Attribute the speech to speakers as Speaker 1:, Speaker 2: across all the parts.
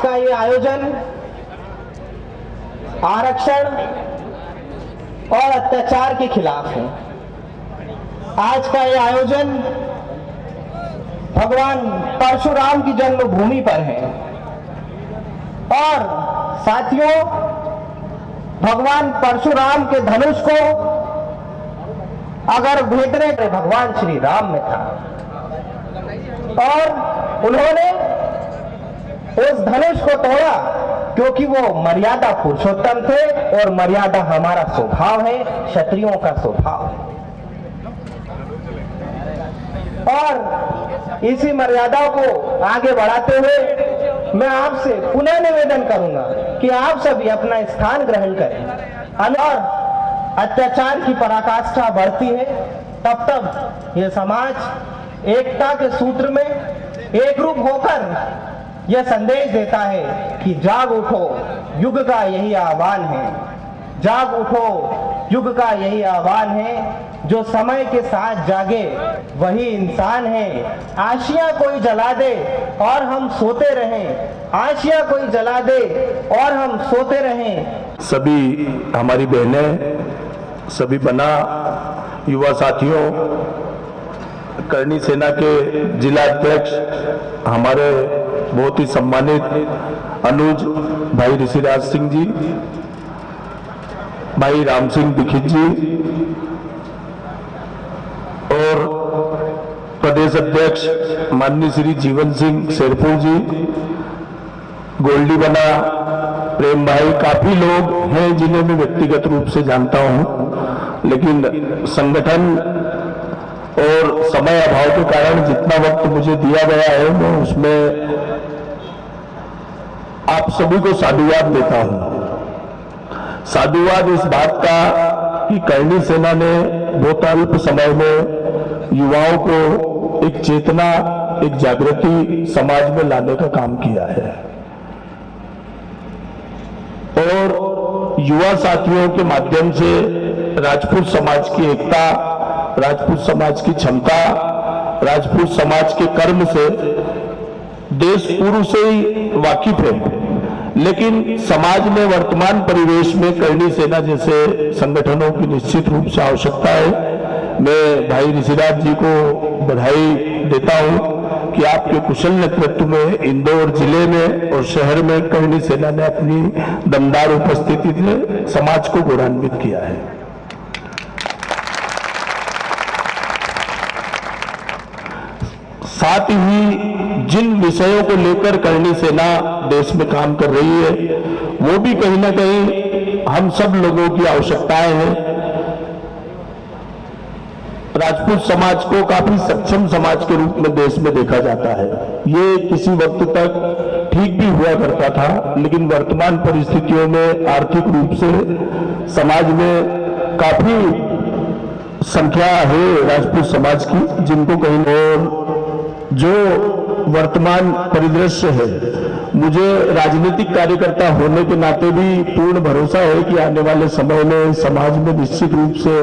Speaker 1: का ये आयोजन आरक्षण और अत्याचार के खिलाफ है। आज का ये आयोजन भगवान परशुराम की जन्मभूमि पर है और साथियों, भगवान परशुराम के धनुष को अगर भेदने के भगवान श्री राम में था और उन्होंने उस धनुष को तोड़ा क्योंकि वो मर्यादा पुरुषोत्तम थे और मर्यादा हमारा स्वभाव है, क्षत्रियों का स्वभाव है। और इसी मर्यादा को आगे बढ़ाते हुए मैं आपसे पुनः निवेदन करूंगा कि आप सभी अपना स्थान ग्रहण करें। और अत्याचार की पराकाष्ठा बढ़ती है तब तब यह समाज एकता के सूत्र में एक रूप होकर यह संदेश देता है कि जाग उठो, युग का यही आह्वान है। जाग उठो, युग का यही आह्वान है। जो समय के साथ जागे वही इंसान है। आशियां कोई जला दे और हम सोते रहें, आशियां कोई जला दे और हम सोते रहें।
Speaker 2: सभी हमारी बहनें, सभी बना युवा साथियों, करणी सेना के जिला अध्यक्ष हमारे बहुत ही सम्मानित अनुज भाई ऋषिराज सिंह जी, भाई राम सिंह दीक्षित जी और प्रदेश अध्यक्ष माननीय श्री जीवन सिंह शेरपुर जी, गोल्डी बना प्रेम भाई, काफी लोग हैं जिन्हें मैं व्यक्तिगत रूप से जानता हूं, लेकिन संगठन और समय अभाव के कारण जितना वक्त मुझे दिया गया है मैं उसमें आप सभी को साधुवाद देता हूं। साधुवाद इस बात का कि करणी सेना ने बहुत अल्प समय में युवाओं को एक चेतना, एक जागृति समाज में लाने का काम किया है और युवा साथियों के माध्यम से राजपूत समाज की एकता, राजपूत समाज की क्षमता, राजपूत समाज के कर्म से देश पूर्व से ही वाकिफ है, लेकिन समाज में वर्तमान परिवेश में करणी सेना जैसे संगठनों की निश्चित रूप से आवश्यकता है। मैं भाई ऋषिराज जी को बधाई देता हूं कि आपके कुशल नेतृत्व में इंदौर जिले में और शहर में करणी सेना ने अपनी दमदार उपस्थिति से समाज को गौरवान्वित किया है। साथ ही जिन विषयों को लेकर करणी सेना देश में काम कर रही है वो भी कहीं ना कहीं हम सब लोगों की आवश्यकताएं हैं। राजपूत समाज को काफी सक्षम समाज के रूप में देश में देखा जाता है। ये किसी वक्त तक ठीक भी हुआ करता था, लेकिन वर्तमान परिस्थितियों में आर्थिक रूप से समाज में काफी संख्या है राजपूत समाज की जिनको कहीं, और जो वर्तमान परिदृश्य है, मुझे राजनीतिक कार्यकर्ता होने के नाते भी पूर्ण भरोसा है कि आने वाले समय में समाज में निश्चित रूप से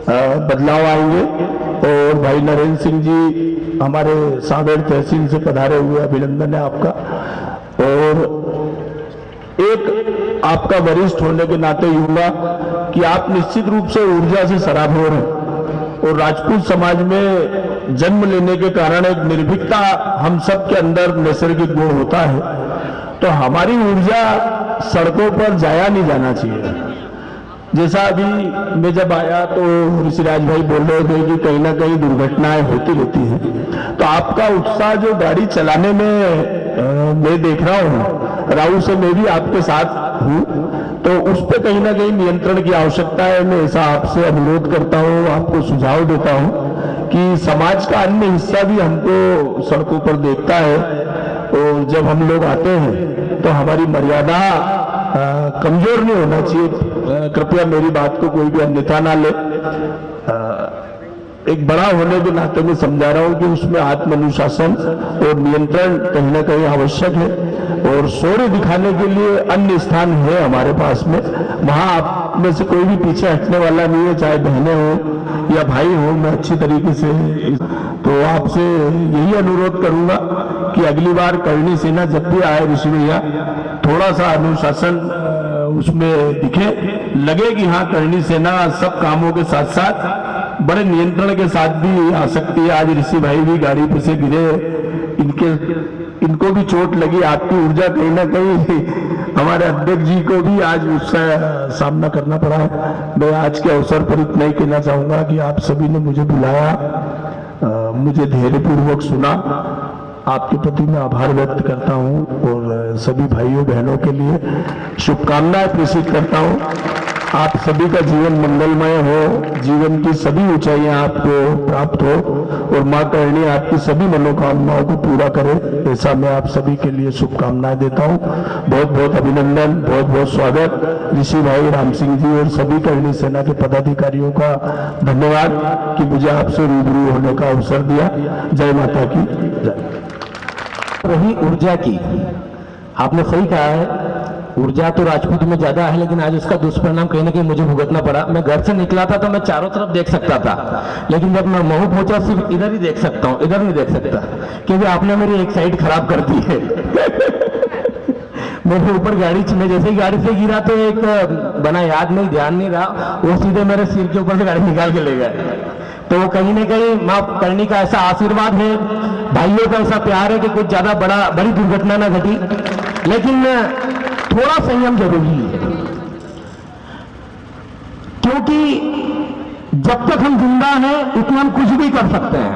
Speaker 2: बदलाव आएंगे। और भाई नरेंद्र सिंह जी हमारे सांवेर तहसील से पधारे हुए, अभिनंदन है आपका। और एक आपका वरिष्ठ होने के नाते यूंगा कि आप निश्चित रूप से ऊर्जा से सराबोर हैं और राजपूत समाज में जन्म लेने के कारण एक निर्भीकता हम सब के अंदर नैसर्गिक गुण होता है, तो हमारी ऊर्जा सड़कों पर जाया नहीं जाना चाहिए। जैसा अभी मैं जब आया तो ऋषिराज भाई बोल रहे थे कि कहीं ना कहीं दुर्घटनाएं होती रहती हैं, तो आपका उत्साह जो गाड़ी चलाने में मैं देख रहा हूँ, राहु से मैं भी आपके साथ हूँ, तो उस पर कहीं ना कहीं नियंत्रण की आवश्यकता है। मैं ऐसा आपसे अनुरोध करता हूँ, आपको सुझाव देता हूँ कि समाज का अन्य हिस्सा भी हमको सड़कों पर देखता है और जब हम लोग आते हैं तो हमारी मर्यादा कमजोर नहीं होना चाहिए। कृपया मेरी बात को कोई भी अन्यथा ना ले। एक बड़ा होने के नाते मैं समझा रहा हूं कि उसमें आत्मानुशासन और नियंत्रण कहीं ना कहीं आवश्यक है, और शौर्य दिखाने के लिए अन्य स्थान है हमारे पास में, वहां आप में से कोई भी पीछे हटने वाला नहीं है, चाहे बहनें हो या भाई हो। मैं अच्छी तरीके से तो आपसे यही अनुरोध करूंगा कि अगली बार करणी सेना जब भी आए ऋषि भैया, थोड़ा सा अनुशासन उसमें दिखे, लगे कि हाँ करणी सेना सब कामों के साथ साथ बड़े नियंत्रण के साथ भी आ सकती है। आज ऋषि भाई भी गाड़ी पे से गिरे, इनको भी चोट लगी। आपकी ऊर्जा कहीं ना कहीं हमारे अध्यक्ष जी को भी आज उसका सामना करना पड़ा है। मैं आज के अवसर पर इतना ही कहना चाहूंगा कि आप सभी ने मुझे बुलाया, मुझे धैर्यपूर्वक सुना, आपके प्रति मैं आभार व्यक्त करता हूं और सभी भाइयों बहनों के लिए शुभकामनाएं प्रेषित करता हूं। आप सभी का जीवन मंगलमय हो, जीवन की सभी ऊंचाइयां आपको प्राप्त हो और मां करणी आपकी सभी मनोकामनाओं को पूरा करे, ऐसा मैं आप सभी के लिए शुभकामनाएं देता हूं। बहुत बहुत अभिनंदन, बहुत बहुत स्वागत ऋषि भाई, राम सिंह जी और सभी करणी सेना के पदाधिकारियों का धन्यवाद कि मुझे आपसे रूबरू होने का अवसर दिया। जय माता की जय।
Speaker 3: रही ऊर्जा की, आपने सही कहा है, ऊर्जा तो राजपूत में ज्यादा है, लेकिन आज उसका दुष्परिणाम कहीं ना कहीं मुझे भुगतना पड़ा। मैं घर से निकला था तो मैं चारों तरफ देख सकता था, लेकिन जब मैं महू पहुंचा सिर्फ इधर ही देख सकता हूं, इधर नहीं देख सकता, क्योंकि आपने मेरी एक साइड खराब कर दी है। मेरे ऊपर गाड़ी, मैं जैसे ही गाड़ी से गिरा तो एक बना, याद नहीं, ध्यान नहीं रहा, वो सीधे मेरे सिर के ऊपर से गाड़ी निकाल के ले गए। तो कहीं ना कहीं मां करणी का ऐसा आशीर्वाद है, भाइयों का ऐसा प्यार है कि कुछ ज्यादा बड़ी दुर्घटना ना घटी, लेकिन थोड़ा संयम जरूरी है, क्योंकि जब तक हम जिंदा हैं उतना हम कुछ भी कर सकते हैं,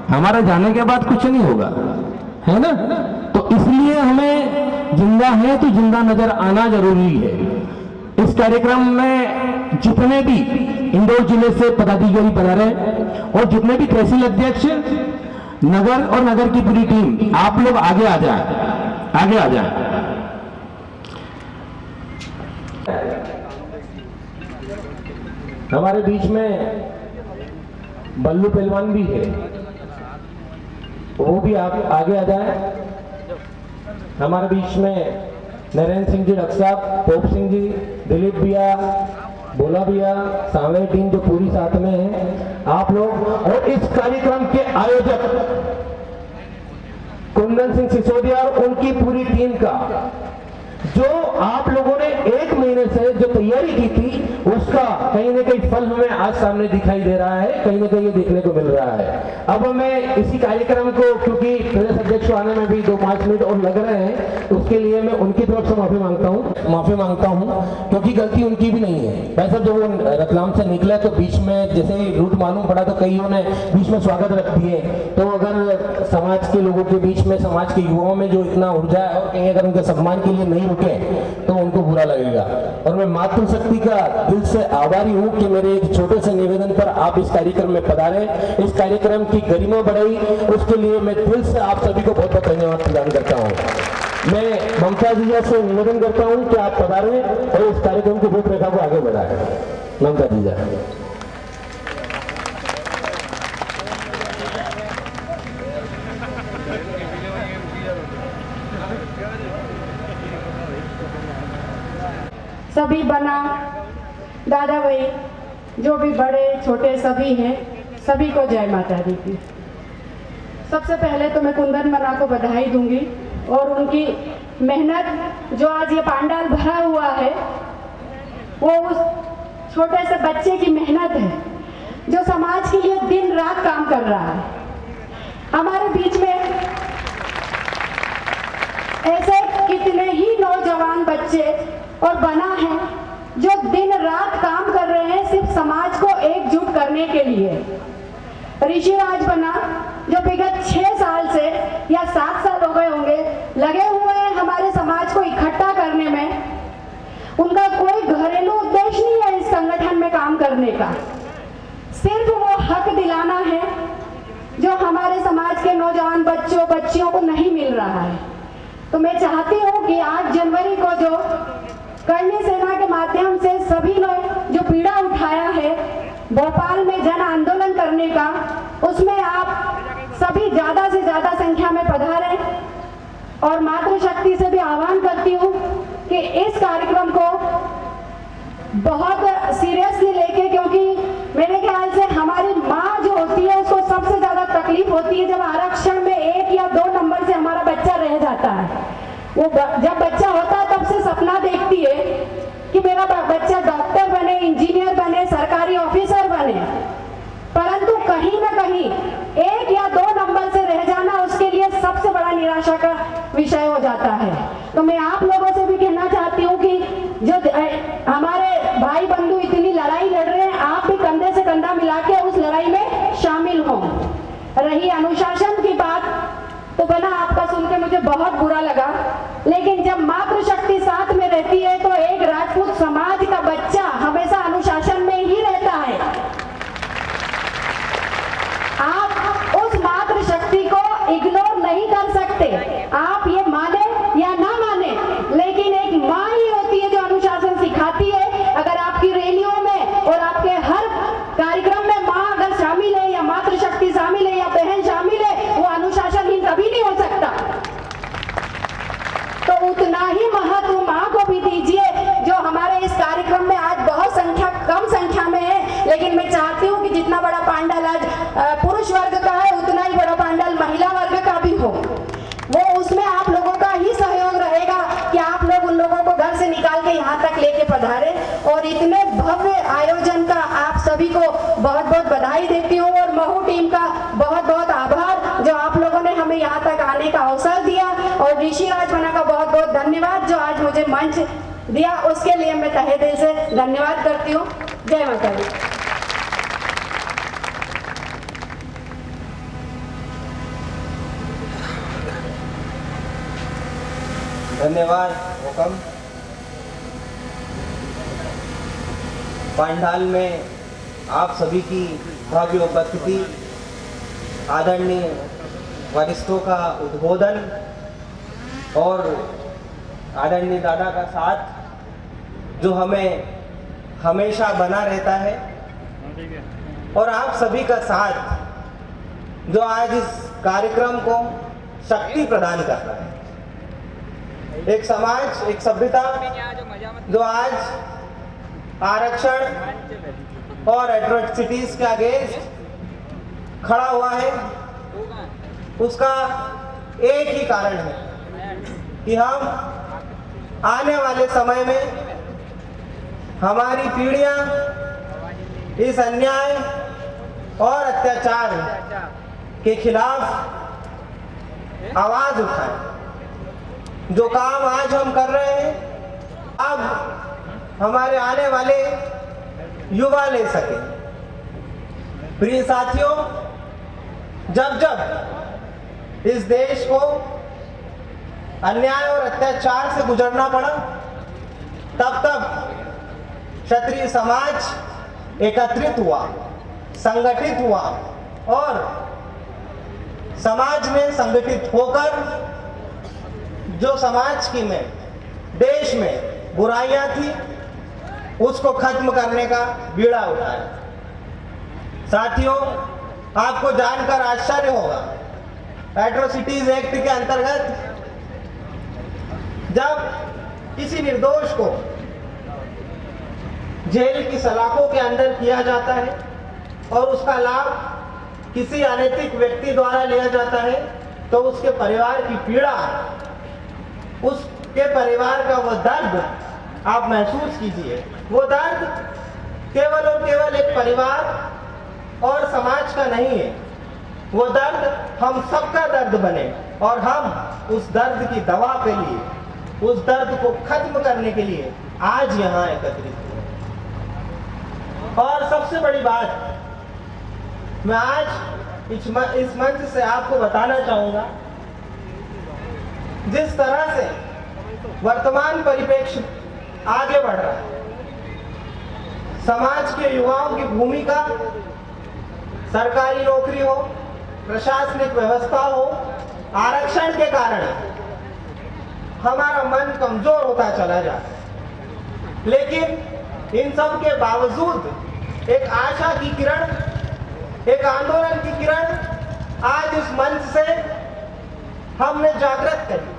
Speaker 3: हमारे जाने के बाद कुछ नहीं होगा, है ना। तो इसलिए हमें जिंदा है तो जिंदा नजर आना जरूरी है। इस कार्यक्रम में जितने भी इंदौर जिले से पदाधिकारी पधारे और जितने भी तहसील अध्यक्ष, नगर और नगर की पूरी टीम, आप लोग आगे आ जाए, आगे आ जाए। हमारे बीच में बल्लू पहलवान भी है, वो भी आप आगे आ जाए। हमारे बीच में नरेंद्र सिंह जी रक्षा, पोप सिंह जी, दिलीप भैया, बोला भैया, सांवरे टीम जो पूरी साथ में है, आप लोग, और इस कार्यक्रम के आयोजक कुंदन सिंह सिसोदिया और उनकी पूरी टीम का, जो आप लोगों ने 1 महीने से जो तैयारी की थी, उसका कहीं ना कहीं फल हमें आज सामने दिखाई दे रहा है, कहीं ना कहीं ये देखने को मिल रहा है। अब हमें इसी कार्यक्रम को, क्योंकि प्रदेश अध्यक्ष आने में भी 2-5 मिनट और लग रहे हैं, उसके लिए मैं उनकी तरफ से माफी मांगता हूं, क्योंकि गलती उनकी भी नहीं है। वैसे जब वो रतलाम से निकले तो बीच में जैसे ही रूट मालूम पड़ा तो कईयों ने बीच में स्वागत रख दिए। तो अगर समाज के लोगों के बीच में, समाज के युवाओं में जो इतना ऊर्जा है और कहीं अगर उनके सम्मान के लिए नहीं रुके तो उनको बुरा लगेगा। और मैं मातृशक्ति का दिल से आभारी हूं कि मेरे एक छोटे से निवेदन पर आप इस कार्यक्रम में पधारे, इस कार्यक्रम की गरिमा बढ़ाई, उसके लिए मैं दिल से आप सभी को बहुत बहुत धन्यवाद प्रदान करता हूं। मैं ममता जीजा से निवेदन करता हूं कि आप पधारें और इस कार्यक्रम की रूपरेखा को आगे बढ़ाएं। ममता जीजा।
Speaker 4: सभी बना, दादा भाई, जो भी बड़े छोटे सभी हैं, सभी को जय माता दी की। सबसे पहले तो मैं कुंदन मना को बधाई दूंगी और उनकी मेहनत, जो आज ये पांडाल भरा हुआ है, वो उस छोटे से बच्चे की मेहनत है जो समाज के लिए दिन रात काम कर रहा है। हमारे बीच में ऐसे कितने ही नौजवान बच्चे और बना है जो दिन रात काम कर रहे हैं सिर्फ समाज को एकजुट करने के लिए। ऋषिराज बना जो विगत 6 साल से या 7 साल हो गए होंगे लगे हुए हैं हमारे समाज को इकट्ठा करने में। उनका कोई घरेलू उद्देश्य नहीं है इस संगठन में काम करने का, सिर्फ वो हक दिलाना है जो हमारे समाज के नौजवान बच्चों बच्चियों को नहीं मिल रहा है। तो मैं चाहती हूँ कि 8 जनवरी को जो करणी सेना के माध्यम से सभी ने जो पीड़ा उठाया है भोपाल में जन आंदोलन करने का, उसमें आप सभी ज्यादा से ज्यादा संख्या में पधारें। और मातृशक्ति से भी आह्वान करती हूँ कि इस कार्यक्रम को बहुत सीरियसली लेके, क्योंकि मेरे ख्याल से हमारी माँ जो होती है उसको सबसे ज्यादा तकलीफ होती है जब आरक्षण में 1 या 2 नंबर से हमारा जब बच्चा होता है तब से सपना देखती है कि मेरा बच्चा डॉक्टर बने, इंजीनियर बने, सरकारी ऑफिसर बने, परंतु कहीं ना कहीं 1 या 2 नंबर से रह जाना उसके लिए सबसे बड़ा निराशा का विषय हो जाता है। तो मैं आप लोगों से भी कहना चाहती हूँ कि जो हमारे भाई बंधु इतनी लड़ाई लड़ रहे हैं, आप भी कंधे से कंधा मिला के उस लड़ाई में शामिल हों। रही अनुशासन की बात, तो बना आपका सुन के मुझे बहुत बुरा लगा, लेकिन जब मातृशक्ति साथ में रहती है तो एक राजपूत समाज का बच्चा हमेशा अनुशासन में ही रहता है। आप उस मातृशक्ति को इग्नोर नहीं कर सकते, आप ये माने या ना माने, लेकिन एक माँ ही होती है जो अनुशासन सिखाती है। अगर आपकी रैलियों में और आपके हर कार्यक्रम में माँ अगर शामिल है या मातृशक्ति शामिल है या बहन शामिल है, वो अनुशासनहीन कभी नहीं हो सकता। तो उतना ही महत्व माँ को भी दीजिए जो हमारे इस कार्यक्रम में आज बहुत कम संख्या में है, लेकिन मैं चाहती हूँ कि जितना बड़ा पांडाल आज पुरुष वर्ग का है, उतना ही बड़ा पांडाल महिला वर्ग का भी हो। वो उसमें आप लोगों का ही सहयोग रहेगा कि आप लोग उन लोगों को घर से निकाल के यहाँ तक लेके पधारे। और इतने भव्य आयोजन का आप सभी को बहुत बहुत बधाई देती हूँ, और महू टीम का बहुत बहुत आभार जो आप लोगों ने हमें यहाँ तक आने का अवसर दिया, और ऋषिराज बना का बहुत बहुत धन्यवाद जो आज मुझे मंच दिया, उसके लिए मैं तहे दिल से धन्यवाद करती हूँ। जय माता दी।
Speaker 1: धन्यवाद हुकम। पंडाल में आप सभी की भव्य उपस्थिति, आदरणीय वरिष्ठों का उद्बोधन और आदरणीय दादा का साथ जो हमें हमेशा बना रहता है, और आप सभी का साथ जो आज इस कार्यक्रम को शक्ति प्रदान कर रहा है। एक समाज, एक सभ्यता जो आज आरक्षण और एट्रोसिटीज के अगेंस्ट खड़ा हुआ है, उसका एक ही कारण है कि हम आने वाले समय में हमारी पीढ़ियां इस अन्याय और अत्याचार के खिलाफ आवाज उठाएं। जो काम आज हम कर रहे हैं, अब हमारे आने वाले युवा ले सके। प्रिय साथियों, जब जब इस देश को अन्याय और अत्याचार से गुजरना पड़ा, तब तब क्षत्रिय समाज एकत्रित हुआ, संगठित हुआ, और समाज में संगठित होकर जो समाज की में, देश में बुराइयां थी, उसको खत्म करने का बीड़ा उठाया। साथियों, आपको जानकर आश्चर्य होगा, एट्रोसिटीज एक्ट के अंतर्गत जब किसी निर्दोष को जेल की सलाखों के अंदर किया जाता है और उसका लाभ किसी अनैतिक व्यक्ति द्वारा लिया जाता है, तो उसके परिवार की पीड़ा, उसके परिवार का वो दर्द आप महसूस कीजिए। वो दर्द केवल और केवल एक परिवार और समाज का नहीं है, वो दर्द हम सबका दर्द बने, और हम उस दर्द की दवा के लिए, उस दर्द को खत्म करने के लिए आज यहाँ एकत्रित हुए। और सबसे बड़ी बात मैं आज इस मंच से आपको बताना चाहूंगा, जिस तरह से वर्तमान परिप्रेक्ष्य आगे बढ़ रहा है, समाज के युवाओं की भूमिका, सरकारी नौकरी हो, प्रशासनिक व्यवस्था हो, आरक्षण के कारण हमारा मन कमजोर होता चला जाता है। लेकिन इन सब के बावजूद एक आशा की किरण, एक आंदोलन की किरण आज इस मंच से हमने जागृत करी।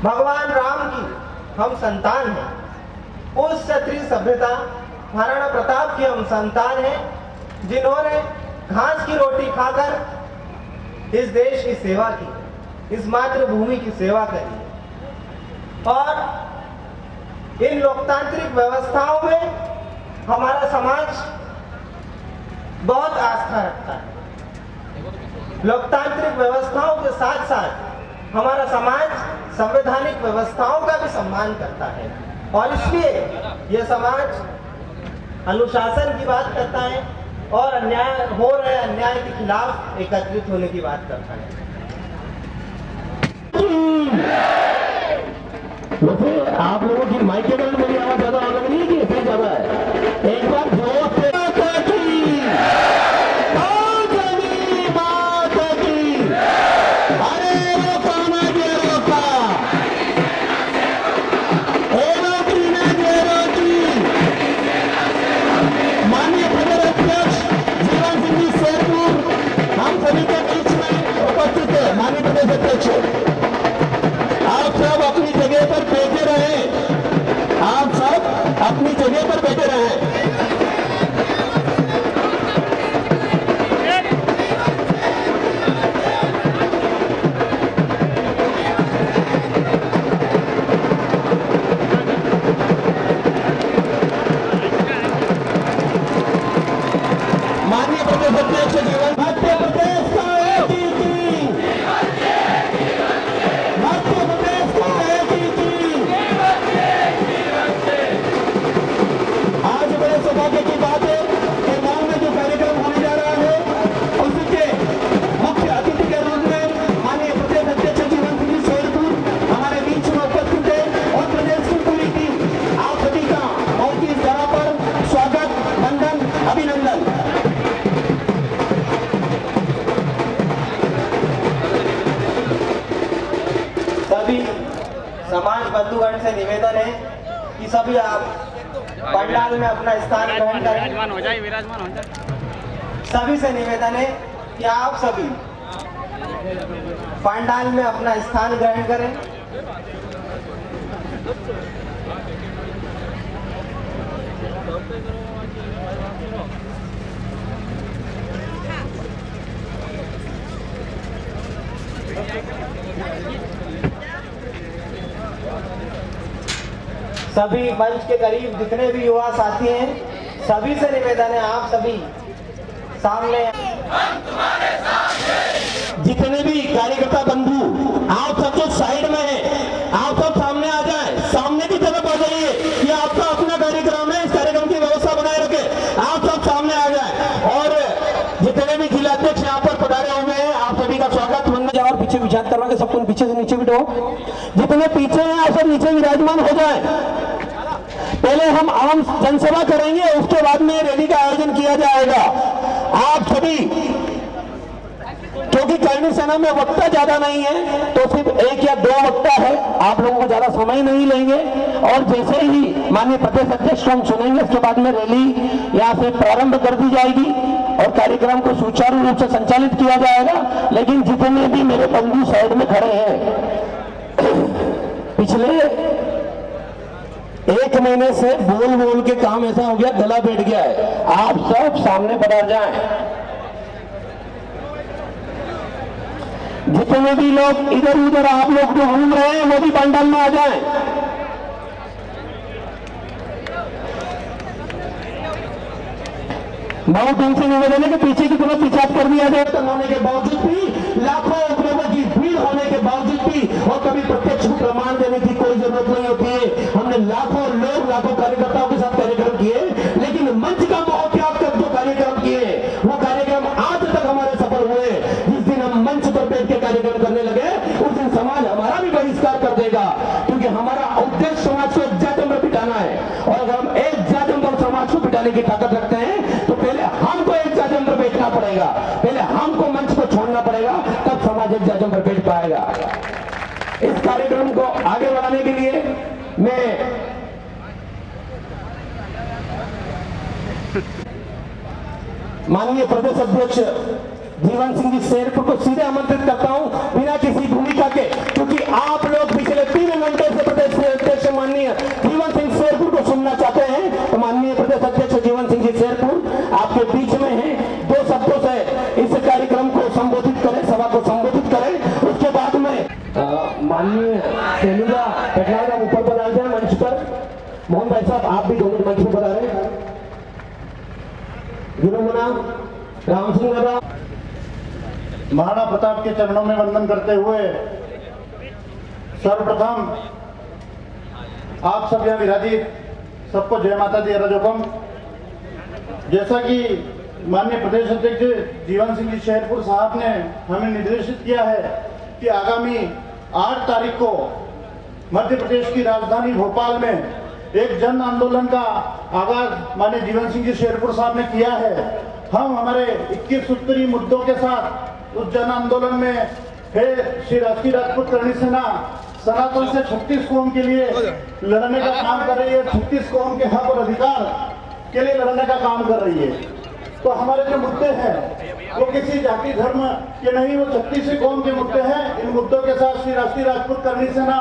Speaker 1: भगवान राम की हम संतान हैं, उस क्षत्रिय सभ्यता महाराणा प्रताप की हम संतान हैं, जिन्होंने घास की रोटी खाकर इस देश की सेवा की। इस मातृभूमि की सेवा करिए और इन लोकतांत्रिक व्यवस्थाओं में हमारा समाज बहुत आस्था रखता है। लोकतांत्रिक व्यवस्थाओं के साथ साथ हमारा समाज संवैधानिक व्यवस्थाओं का भी सम्मान करता है और इसलिए यह समाज अनुशासन की बात करता है और अन्याय हो रहे अन्याय के खिलाफ एकत्रित होने की बात करता है।
Speaker 3: वैसे आप लोगों की माइक के बल मेरी आवाज ज्यादा आ रही है कि ऐसे ज्यादा है? एक बार जोर से माननीय प्रदेश अध्यक्ष, आप सब अपनी जगह पर बैठे रहे। आप सब अपनी जगह पर बैठे रहे। माननीय प्रदेश अध्यक्ष जीवन मध्य प्रदेश का सौभाग्य की बात है कि गांव में जो कार्यक्रम होने जा रहा है उसके मुख्य अतिथि के रूप में माननीय प्रदेश अध्यक्ष जीवन सिंह शेरपुर हमारे बीच में उपस्थित है और प्रदेश की पूरी टीम। आप सभी का और की जगह पर स्वागत, वंदन, अभिनंदन।
Speaker 1: सभी समाज बंधुगण से निवेदन है कि सभी आप पंडाल में अपना स्थान ग्रहण करें। विराजमान हो जाए। सभी से निवेदन है कि आप सभी पंडाल में अपना स्थान ग्रहण करें। सभी मंच के करीब जितने भी युवा साथी हैं सभी से निवेदन है आप सभी सामने।
Speaker 3: जितने भी कार्यकर्ता बंधु आप सब जो साइड में हैं आप सब सामने आ जाएं, सामने की तरफ आ जाइए। ये आपका अपना कार्यक्रम है, इस कार्यक्रम की व्यवस्था बनाए रखे। आप सब सामने आ जाएं और जितने भी जिलाध्यक्ष यहाँ पर पधारे हुए हैं आप सभी का स्वागत, वंदन। और पीछे विचार करवा के सबको पीछे से नीचे बिठो। जितने पीछे हैं आप सब नीचे विराजमान हो जाए। पहले हम आम जनसभा करेंगे, उसके बाद में रैली का आयोजन किया जाएगा। आप सभी, क्योंकि करनी सेना में वक्ता ज्यादा नहीं है तो सिर्फ एक या दो वक्ता है, आप लोगों को ज्यादा समय नहीं लेंगे और जैसे ही माननीय प्रदेश अध्यक्ष को हम सुनेंगे उसके बाद में रैली यहाँ से प्रारंभ कर दी जाएगी और कार्यक्रम को सुचारू रूप से संचालित किया जाएगा। लेकिन जितने भी मेरे बंधु साइड में खड़े हैं, पिछले एक महीने से बोल बोल के काम ऐसा हो गया, गला बैठ गया है। आप सब सामने बढ़ा जाएं। जितने भी लोग इधर उधर आप लोग जो घूम रहे हैं वो भी पंडाल में आ जाएं। बहुत दिन से निवेदन है कि पीछे की तरफ पिछाड़ कर दिया जाए। होने के बावजूद भी, लाखों लोगों की भीड़ होने के बावजूद भी, और कभी प्रत्यक्ष प्रमाण देने की कोई जरूरत नहीं होती है। हमने लाखों लोग, लाखों कार्यकर्ताओं के साथ कार्यक्रम किए, लेकिन मंच का बहुत त्याग कर जो कार्यक्रम किए वो कार्यक्रम आज तक हमारे सफल हुए। जिस दिन हम मंच पर बैठ के कार्यक्रम करने लगे उस दिन समाज हमारा भी बहिष्कार कर देगा, क्योंकि हमारा उद्देश्य समाज को एक जातम पर पिटाना है। और अगर हम एक जातम पर समाज को पिटाने की ताकत रखते हैं तो पहले हमको एक जातम पर बैठना पड़ेगा, पहले हमको मंच को छोड़ना पड़ेगा, तब समाज एक जातम पर बैठ पाएगा। इस कार्यक्रम को आगे बढ़ाने के लिए मैं माननीय प्रदेश अध्यक्ष जीवन सिंह जी शेरपुर को सीधे आमंत्रित करता हूं बिना किसी भूमिका के, क्योंकि आप लोग पिछले 3 घंटे से प्रदेश अध्यक्ष माननीय जीवन सिंह शेरपुर को सुनना चाहते हैं। तो माननीय प्रदेश अध्यक्ष जीवन सिंह जी शेरपुर आपके बीच में हैं, 2 शब्दों से इस कार्यक्रम को संबोधित करें, सभा को संबोधित करें। उसके बाद में फिलहाल हम ऊपर पधार जाए मंच पर। मोहन भाई साहब आप भी 2 मिनट मंच पर पधारे। गुरुमुना राम सिंह दादा
Speaker 5: महाराणा प्रताप के चरणों में वंदन करते हुए सर्वप्रथम आप सब यहाँ विराजित सबको जय माता दी रजोकम। जैसा कि माननीय प्रदेश अध्यक्ष जीवन सिंह जी शेरपुर साहब ने हमें निर्देशित किया है कि आगामी 8 तारीख को मध्य प्रदेश की राजधानी भोपाल में एक जन आंदोलन का आगाज माननीय जीवन सिंह जी शेरपुर साहब ने किया है। हम हमारे 21 सूत्री मुद्दों के साथ उस जन आंदोलन में है श्री राष्ट्रीय राजपूत करणी सेना सनातन से 36 कौम के लिए लड़ने का काम कर रही है। 36 कौम के हक और अधिकार के लिए लड़ने का काम कर रही है। तो हमारे जो मुद्दे हैं वो किसी जाति धर्म के नहीं, वो 36 कौम के मुद्दे हैं। इन मुद्दों के साथ श्री राष्ट्रीय राजपूत करणी सेना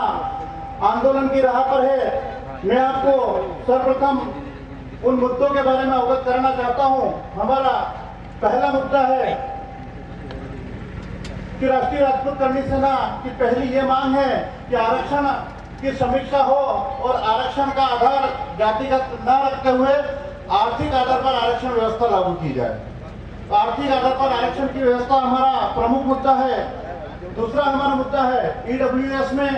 Speaker 5: आंदोलन की राह पर है। मैं आपको सर्वप्रथम उन मुद्दों के बारे में अवगत कराना चाहता हूं। हमारा पहला मुद्दा है कि राष्ट्रीय राजपूत करणी सेना की पहली ये मांग है कि आरक्षण की समीक्षा हो और आरक्षण का आधार जातिगत न रखते हुए आर्थिक आधार पर आरक्षण व्यवस्था लागू की जाए। आर्थिक आधार पर आरक्षण की व्यवस्था हमारा प्रमुख मुद्दा है। दूसरा हमारा मुद्दा है ईडब्ल्यूएस में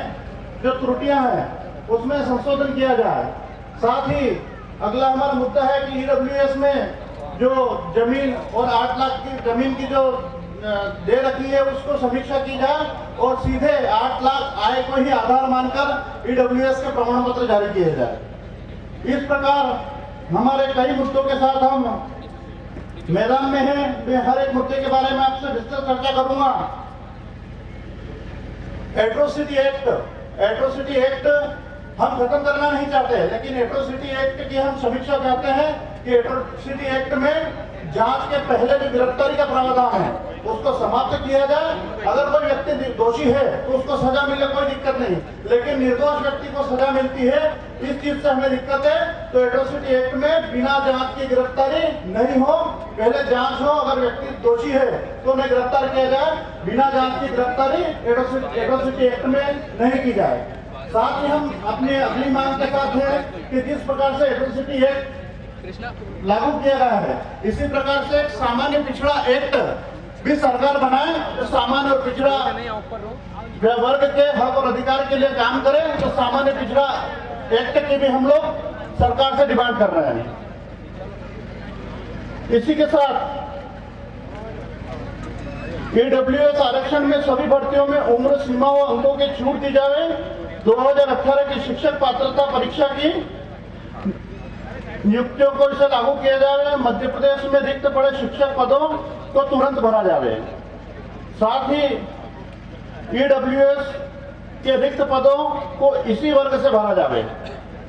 Speaker 5: जो त्रुटियां हैं उसमें संशोधन किया जाए। साथ ही अगला हमारा मुद्दा है कि ईडब्ल्यूएस में जो जमीन और 8 लाख की जमीन की जो दे रखी है उसको समीक्षा की जाए और सीधे 8 लाख आय को ही आधार मानकर ईडब्ल्यूएस के प्रमाण पत्र जारी किए जाए। इस प्रकार हमारे कई मुद्दों के साथ हम मैदान में हैं। मैं हर एक मुद्दे के बारे में आपसे विस्तृत चर्चा करूंगा। एट्रोसिटी एक्ट हम खत्म करना नहीं चाहते, लेकिन एट्रोसिटी एक्ट की हम समीक्षा चाहते हैं कि एट्रोसिटी एक्ट में जांच के पहले जो गिरफ्तारी का प्रावधान है उसको समाप्त किया जाए। अगर कोई व्यक्ति दोषी है तो उसको सजा मिले कोई दिक्कत नहीं, लेकिन निर्दोष व्यक्ति को सजा मिलती है, इस चीज से हमें दिक्कत है। तो एट्रोसिटी एक्ट में बिना जांच की गिरफ्तारी नहीं हो, पहले जांच हो। अगर व्यक्ति दोषी है तो उन्हें गिरफ्तार किया जाए, बिना जांच की गिरफ्तारी एट्रोसिटी एक्ट में नहीं की जाए। साथ ही हम अपनी अगली मांग के साथ है कि जिस प्रकार से एट्रोसिटी एक्ट लागू किया गया है इसी प्रकार से एक सामान्य पिछड़ा एक्ट भी सरकार बनाए, तो सामान्य और पिछड़ा वर्ग के हक और अधिकार के लिए काम करे। तो सामान्य पिछड़ा एक्ट की भी हम लोग सरकार से डिमांड कर रहे हैं। इसी के साथ ईडब्ल्यूएस आरक्षण में सभी भर्तियों में उम्र सीमा व अंकों की छूट दी जाए। 2018 की शिक्षक पात्रता परीक्षा की नियुक्तियों को इसे लागू किया जाए। मध्य प्रदेश में रिक्त पड़े शिक्षक पदों को तुरंत भरा जाए। साथ ही ईडब्ल्यूएस के रिक्त पदों को इसी वर्ग से भरा जाए।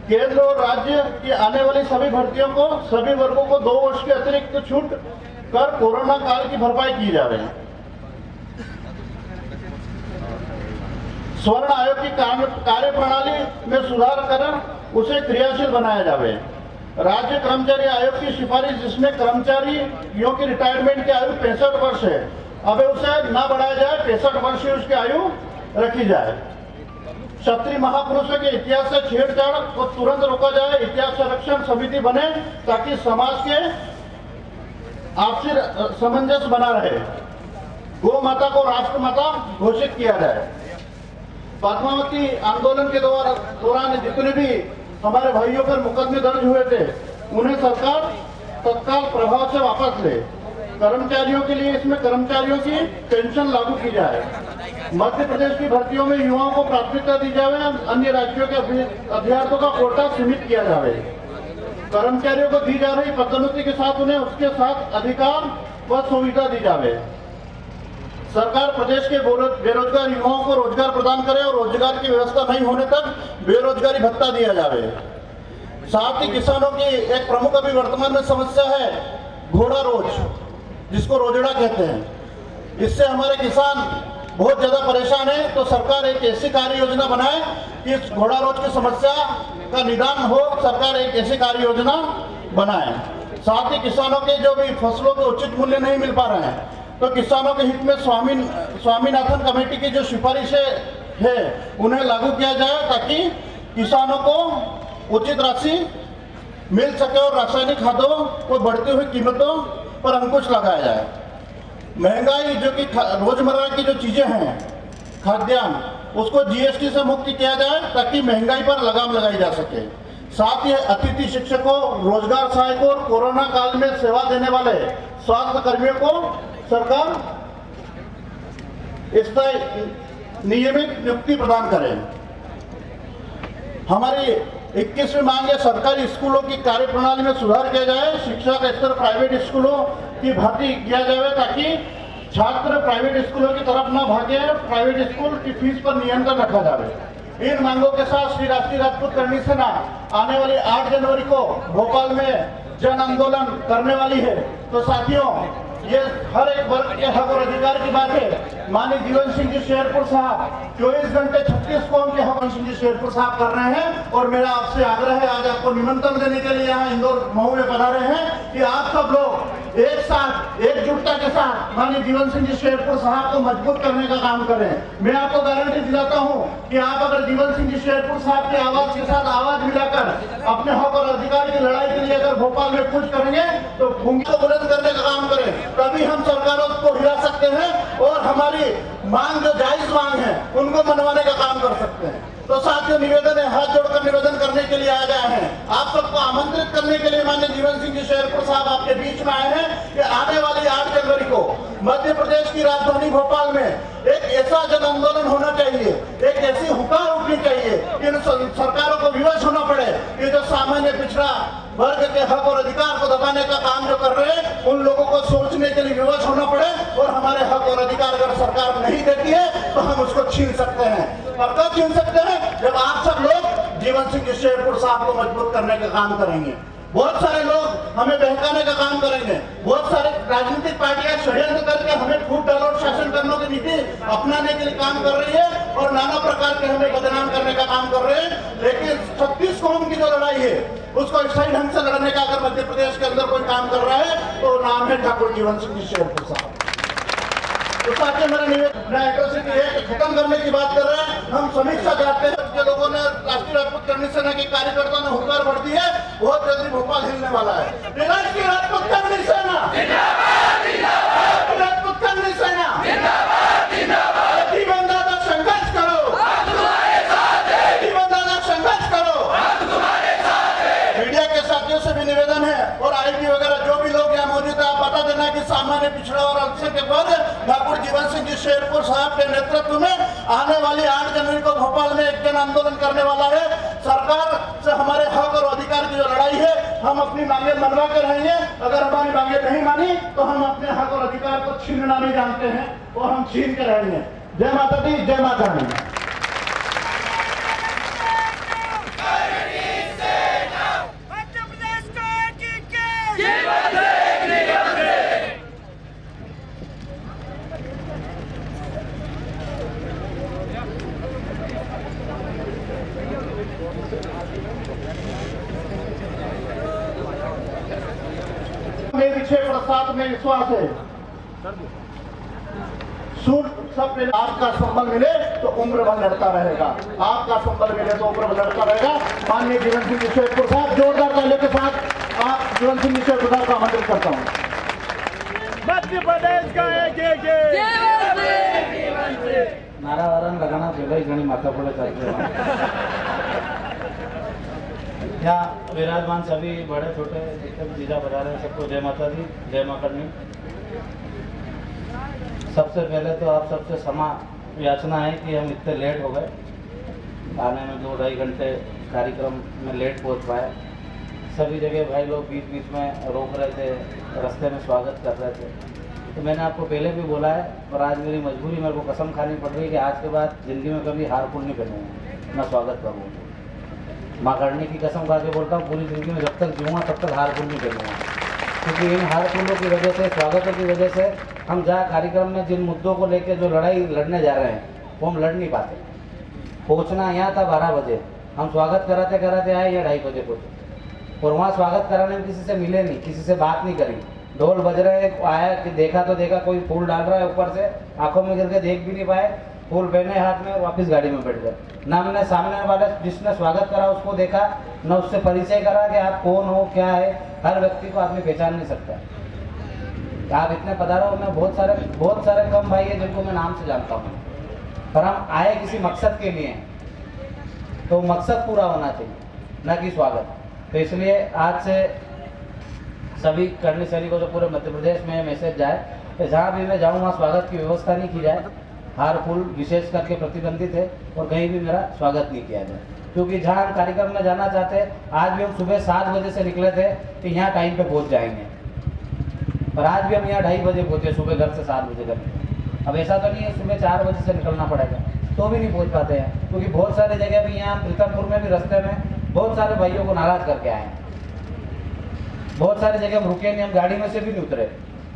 Speaker 5: केंद्र और राज्य की आने वाली सभी भर्तियों को सभी वर्गों को 2 वर्ष की अतिरिक्त छूट कर कोरोना काल की भरपाई की जाए। स्वर्ण आयोग की कार्य प्रणाली में सुधार कर उसे क्रियाशील बनाया जाए। राज्य कर्मचारी आयोग की सिफारिश जिसमें कर्मचारियों की रिटायरमेंट की आयु 65 वर्ष है, अब उसे न बढ़ाया जाए, 65 वर्ष ही उसकी आयु रखी जाए। क्षत्रिय महापुरुषों के इतिहास से छेड़छाड़ को तुरंत रोका जाए। इतिहास संरक्षण समिति बने ताकि समाज के आपसी सामंजस्य बना रहे। गौ माता को राष्ट्रमाता घोषित किया जाए। पद्मावती आंदोलन के दौरान जितने भी हमारे भाइयों पर मुकदमे दर्ज हुए थे उन्हें सरकार तत्काल प्रभाव से वापस ले। कर्मचारियों के लिए इसमें कर्मचारियों की पेंशन लागू की जाए। मध्य प्रदेश की भर्तियों में युवाओं को प्राथमिकता दी जाए। अन्य राज्यों के अभ्यर्थियों का कोटा सीमित किया जाए। कर्मचारियों को दी जा रही पदोन्नति के साथ उन्हें उसके साथ अधिकार व सुविधा दी जाए। सरकार प्रदेश के बेरोजगार युवाओं को रोजगार प्रदान करे और रोजगार की व्यवस्था नहीं होने तक बेरोजगारी भत्ता दिया जाए। साथ ही किसानों की एक प्रमुख अभी वर्तमान में समस्या है घोड़ा रोज, जिसको रोजड़ा कहते हैं। इससे हमारे किसान बहुत ज्यादा परेशान है। तो सरकार एक ऐसी कार्य योजना बनाए कि इस घोड़ा रोज की समस्या का निदान हो। सरकार एक ऐसी कार्य योजना बनाए। साथ ही किसानों के जो भी फसलों के उचित मूल्य नहीं मिल पा रहे हैं तो किसानों के हित में स्वामीनाथन कमेटी की जो सिफारिशें है उन्हें लागू किया जाए ताकि किसानों को उचित राशि मिल सके और रासायनिक खादों को बढ़ती हुई कीमतों पर अंकुश लगाया जाए। महंगाई जो कि रोजमर्रा की जो चीजें हैं खाद्यान्न, उसको जीएसटी से मुक्त किया जाए ताकि महंगाई पर लगाम लगाई जा सके। साथ ही अतिथि शिक्षकों, रोजगार सहायकों और कोरोना काल में सेवा देने वाले स्वास्थ्य कर्मियों को सरकार इसका नियमित नियुक्ति प्रदान करे। हमारी 21वीं मांग है सरकारी स्कूलों की कार्यप्रणाली में सुधार किया जाए। शिक्षा का स्तर प्राइवेट स्कूलों की भांति किया जाए ताकि छात्र प्राइवेट स्कूलों की तरफ न भागे। प्राइवेट स्कूल की फीस पर नियंत्रण रखा जाए। इन मांगों के साथ श्री राष्ट्रीय राजपूत करणी सेना आने वाली 8 जनवरी को भोपाल में जन आंदोलन करने वाली है। तो साथियों, ये हर एक वर्ग के हक और अधिकार की बात है। माननीय जीवन सिंह जी शेरपुर साहब 24 घंटे 36 कौम के हक सिंह जी शेरपुर साहब कर रहे हैं और मेरा आपसे आग्रह है, आज आपको निमंत्रण देने के लिए यहाँ इंदौर मऊ में पधारे हैं कि आप सब लोग एक साथ एकजुटता के साथ माननीय जीवन सिंह जी शेरपुर साहब को मजबूत करने का काम करें। मैं आपको गारंटी दिलाता हूँ कि आप अगर जीवन सिंह जी शेरपुर साहब की आवाज के साथ आवाज मिलाकर अपने हक और अधिकार की लड़ाई के लिए अगर भोपाल में कुछ करेंगे तो भूमि को बुलंद करने का काम करें, तभी हम सरकारों को हिला सकते हैं और हमारी मांग जो जायज मांग है उनको मनवाने का काम कर सकते हैं। तो साथियों, निवेदन है, हाथ जोड़कर निवेदन करने के लिए आए गए हैं। आप सबको आमंत्रित करने के लिए माननीय जीवन सिंह जी शेरपुर साहब आपके बीच में आए हैं कि आने वाली 8 जनवरी को मध्य प्रदेश की राजधानी भोपाल में एक ऐसा जन आंदोलन होना चाहिए, एक ऐसी हुकार उठनी चाहिए कि इन सरकारों को विवश होना पड़े कि जो सामान्य पिछड़ा वर्ग के हक और अधिकार को दबाने का काम जो कर रहे हैं उन लोगों को सोचने के लिए विवश होना पड़े और हमारे हक और अधिकार अगर सरकार नहीं देती है तो हम उसको छीन सकते हैं। और कब छीन सकते हैं? जब आप सब लोग जीवन सिंह जी शेरपुर साहब को मजबूत करने का काम करेंगे। बहुत सारे लोग हमें बहकाने का काम करेंगे, बहुत सारे राजनीतिक पार्टियां षड्यंत्र करके हमें फूट डाउन शासन करने की नीति अपनाने के लिए काम कर रही है और नाना प्रकार के हमें बदनाम करने का काम कर रहे हैं। लेकिन 36 कौम की जो लड़ाई है उसको सही ढंग से लड़ने का अगर मध्य प्रदेश के अंदर कोई काम कर रहा है तो नाम है ठाकुर जीवन सिंह जी शेरपुर साहब। तो साथियों, मेरा निवेदन एट्रोसिटी खत्म करने की बात कर रहे हैं। हम समीक्षा चाहते हैं कि लोगों ने राष्ट्रीय राजपूत करणी सेना के कार्यकर्ताओं ने हुकार भर दी है, बहुत जल्दी भोपाल हिलने वाला है। राष्ट्रीय राजपूत करणी सेना जिंदाबाद, जिंदाबाद। राजपूत करणी सेना जिंदाबाद, जिंदाबाद। जीवन दादा संघर्ष करो, हम तुम्हारे साथ हैं। जीवन दादा संघर्ष करो, हम तुम्हारे साथ हैं। मीडिया के साथियों से भी निवेदन है और आईटी वगैरह जो भी लोग यहाँ मौजूद है, आप बता देना कि सामान्य पिछड़ा और अल्पसंख्यक वर्ग ठाकुर जीवन सिंह जी शेरपुर साहब के नेतृत्व में आने वाली 8 जनवरी को भोपाल में एक जन आंदोलन करने वाला है। सरकार से हमारे हक और अधिकार की जो लड़ाई है हम अपनी मांगे मनवा के रहेंगे। अगर हमारी मांगे नहीं मानी तो हम अपने हक और अधिकार को छीनना नहीं जानते हैं और हम छीन के रहेंगे। जय माता दी, जय माता दी। मेरी 6% में विश्वास है। सूर सब मिले, आपका संबल मिले तो उम्र भर लड़ता रहेगा, आपका संबल मिले तो उम्र भर लड़ता रहेगा। माननीय जीवन सिंह जी शेरपुर साहब, जोरदार तालियों के साथ आप जीवन सिंह जी शेरपुर साहब को आमंत्रित करता हूँ।
Speaker 6: मध्य प्रदेश का
Speaker 7: नारा वारा लगाना पहले ही घनी माथा पड़े करते यहाँ विराजमान सभी बड़े छोटे जितने भी जीजा बजा रहे हैं सबको जय माता दी, जय मां करनी। सबसे पहले तो आप सबसे क्षमा याचना है कि हम इतने लेट हो गए, आने में 2-2.5 घंटे कार्यक्रम में लेट पहुंच पाए। सभी जगह भाई लोग बीच बीच में रोक रहे थे, रास्ते में स्वागत कर रहे थे। तो मैंने आपको पहले भी बोला है पर आज मेरी मजबूरी, मेरे को कसम खानी पड़ रही है कि आज के बाद ज़िंदगी में कभी हार फूल नहीं करूँगा, मैं स्वागत करूँगा। माँ करने की कसम खा के बोलता हूँ, पूरी ज़िंदगी में जब तक जीऊँगा तब तक हार फूल नहीं करूँगा। क्योंकि इन हार फूलों की वजह से, स्वागतों की वजह से हम जहाँ कार्यक्रम में जिन मुद्दों को लेकर जो लड़ाई लड़ने जा रहे हैं वो हम लड़ नहीं पाते। पहुँचना यहाँ था 12 बजे, हम स्वागत कराते कराते आए या 2:30 बजे पहुँचे और वहाँ स्वागत कराने में किसी से मिले नहीं, किसी से बात नहीं करी। ढोल बज रहे, आया कि देखा तो देखा कोई फूल डाल रहा है ऊपर से, आंखों में गिर के देख भी नहीं पाए फूल पहने हाथ में और वापस गाड़ी में बैठ गए। ना हमने सामने वाले जिसने स्वागत करा उसको देखा, न उससे परिचय करा कि आप कौन हो क्या है। हर व्यक्ति को आदमी पहचान नहीं सकता। आप इतने पधारो, मैं बहुत सारे कम भाई है जिनको मैं नाम से जानता हूँ, पर हम आए किसी मकसद के लिए, तो मकसद पूरा होना चाहिए, न कि स्वागत। तो इसलिए आज से सभी करनी सैनिकों को पूरे मध्य प्रदेश में मैसेज जाए कि जहाँ भी मैं जाऊँ वहाँ स्वागत की व्यवस्था नहीं की जाए। हार फूल विशेष करके प्रतिबंधित है और कहीं भी मेरा स्वागत नहीं किया जाए, क्योंकि जहाँ हम कार्यक्रम में जाना चाहते हैं, आज भी हम सुबह 7 बजे से निकले थे कि यहाँ टाइम पे पहुँच जाएंगे, पर आज भी हम यहाँ 2:30 बजे पहुँचे, सुबह घर से 7 बजे करके। अब ऐसा तो नहीं है सुबह 4 बजे से निकलना पड़ेगा, तो भी नहीं पहुँच पाते हैं, क्योंकि बहुत सारी जगह भी यहाँ प्रीतमपुर में भी रास्ते में बहुत सारे भाइयों को नाराज करके आए हैं। बहुत सारी जगह हम रुके नहीं, हम गाड़ी में से भी नहीं उतरे,